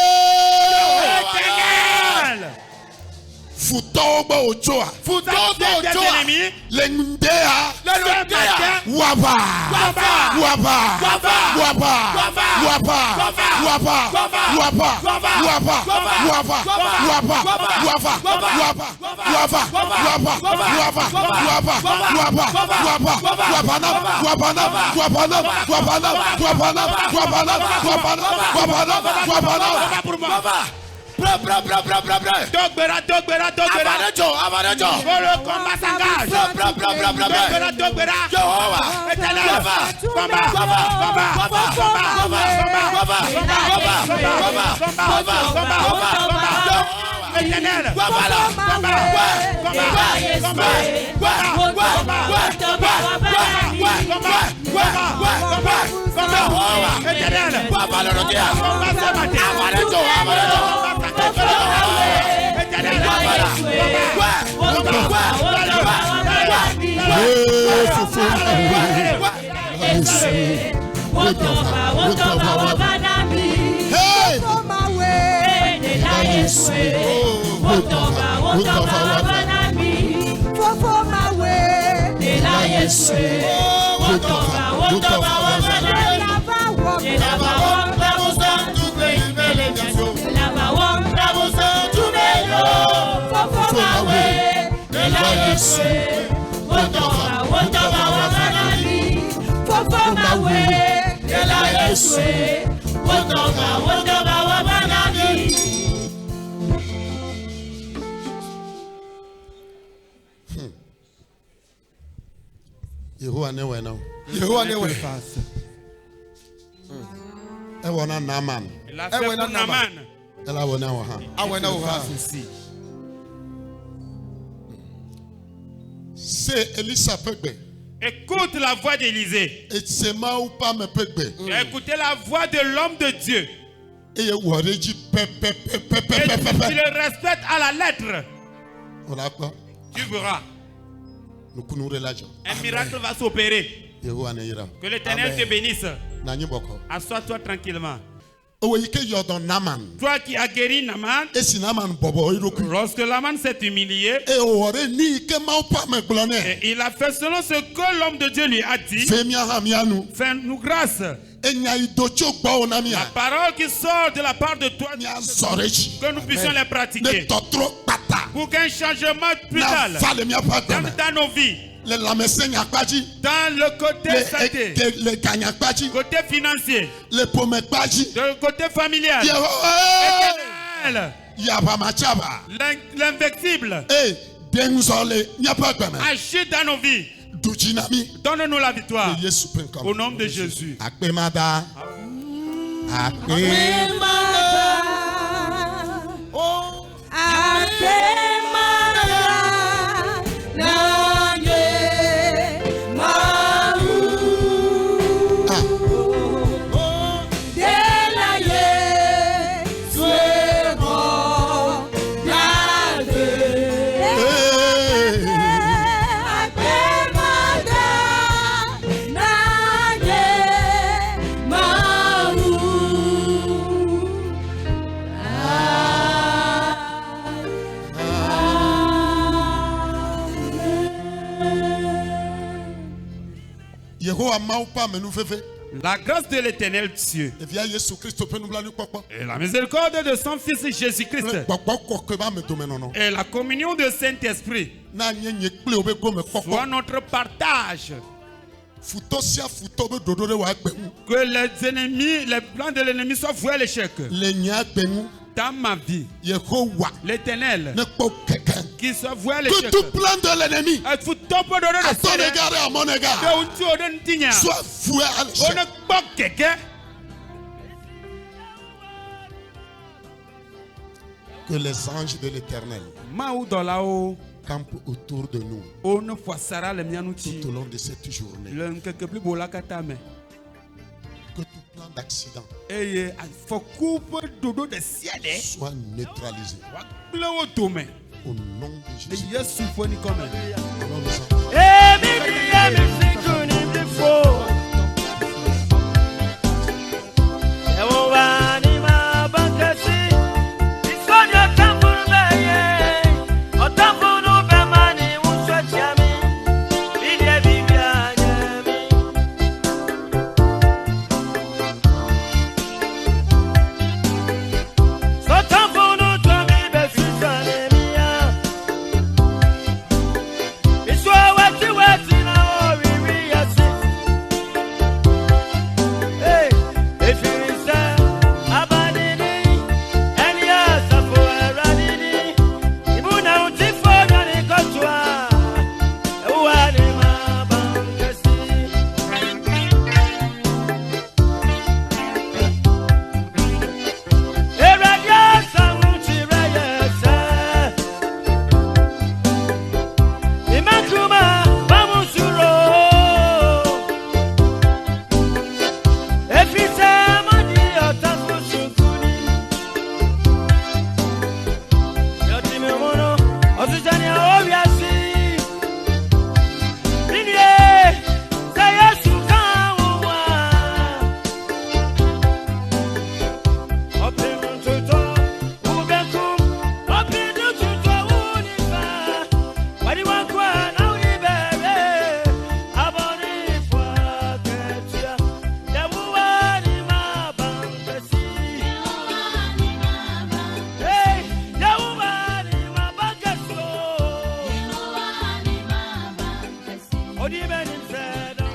Futoba Ochoa. Lengundea. Waba. Avarejo. Le combat s'engage. Yehovah newe. Ewana Naaman. Il a fait pour Naaman. C'est Elisa Pegbe. Écoute la voix d'Élisée. Et c'est ma ou pas me Pegbe. Tu as écouté la voix de l'homme de Dieu. Et tu le respectes à la lettre. Tu verras. Un miracle va s'opérer. Que l'Éternel te bénisse. Assois-toi tranquillement. Toi qui as guéri Naaman, lorsque Naaman s'est humilié, et il a fait selon ce que l'homme de Dieu lui a dit. Fais-nous grâce. La parole qui sort de la part de toi, que nous puissions les pratiquer. Pour qu'un changement brutal dans nos vies, dans le côté santé, côté financier, le côté familial, l'invectible, agit dans nos vies. Donne-nous la victoire. Au nom de Jésus. La grâce de l'Éternel Dieu et la miséricorde de son Fils Jésus-Christ et la communion de Saint-Esprit soit notre partage. Que les ennemis, les plans de l'ennemi soient voués à l'échec. Dans ma vie, l'Éternel qui soit voué à l'échec. Que tout plan de l'ennemi à ton égard et à mon égard soit voué à l'échec. Que les anges de l'Éternel campent autour de nous tout au long de cette journée. Que tout plan d'accident soit neutralisé. Au nom de Jésus. Odi benim said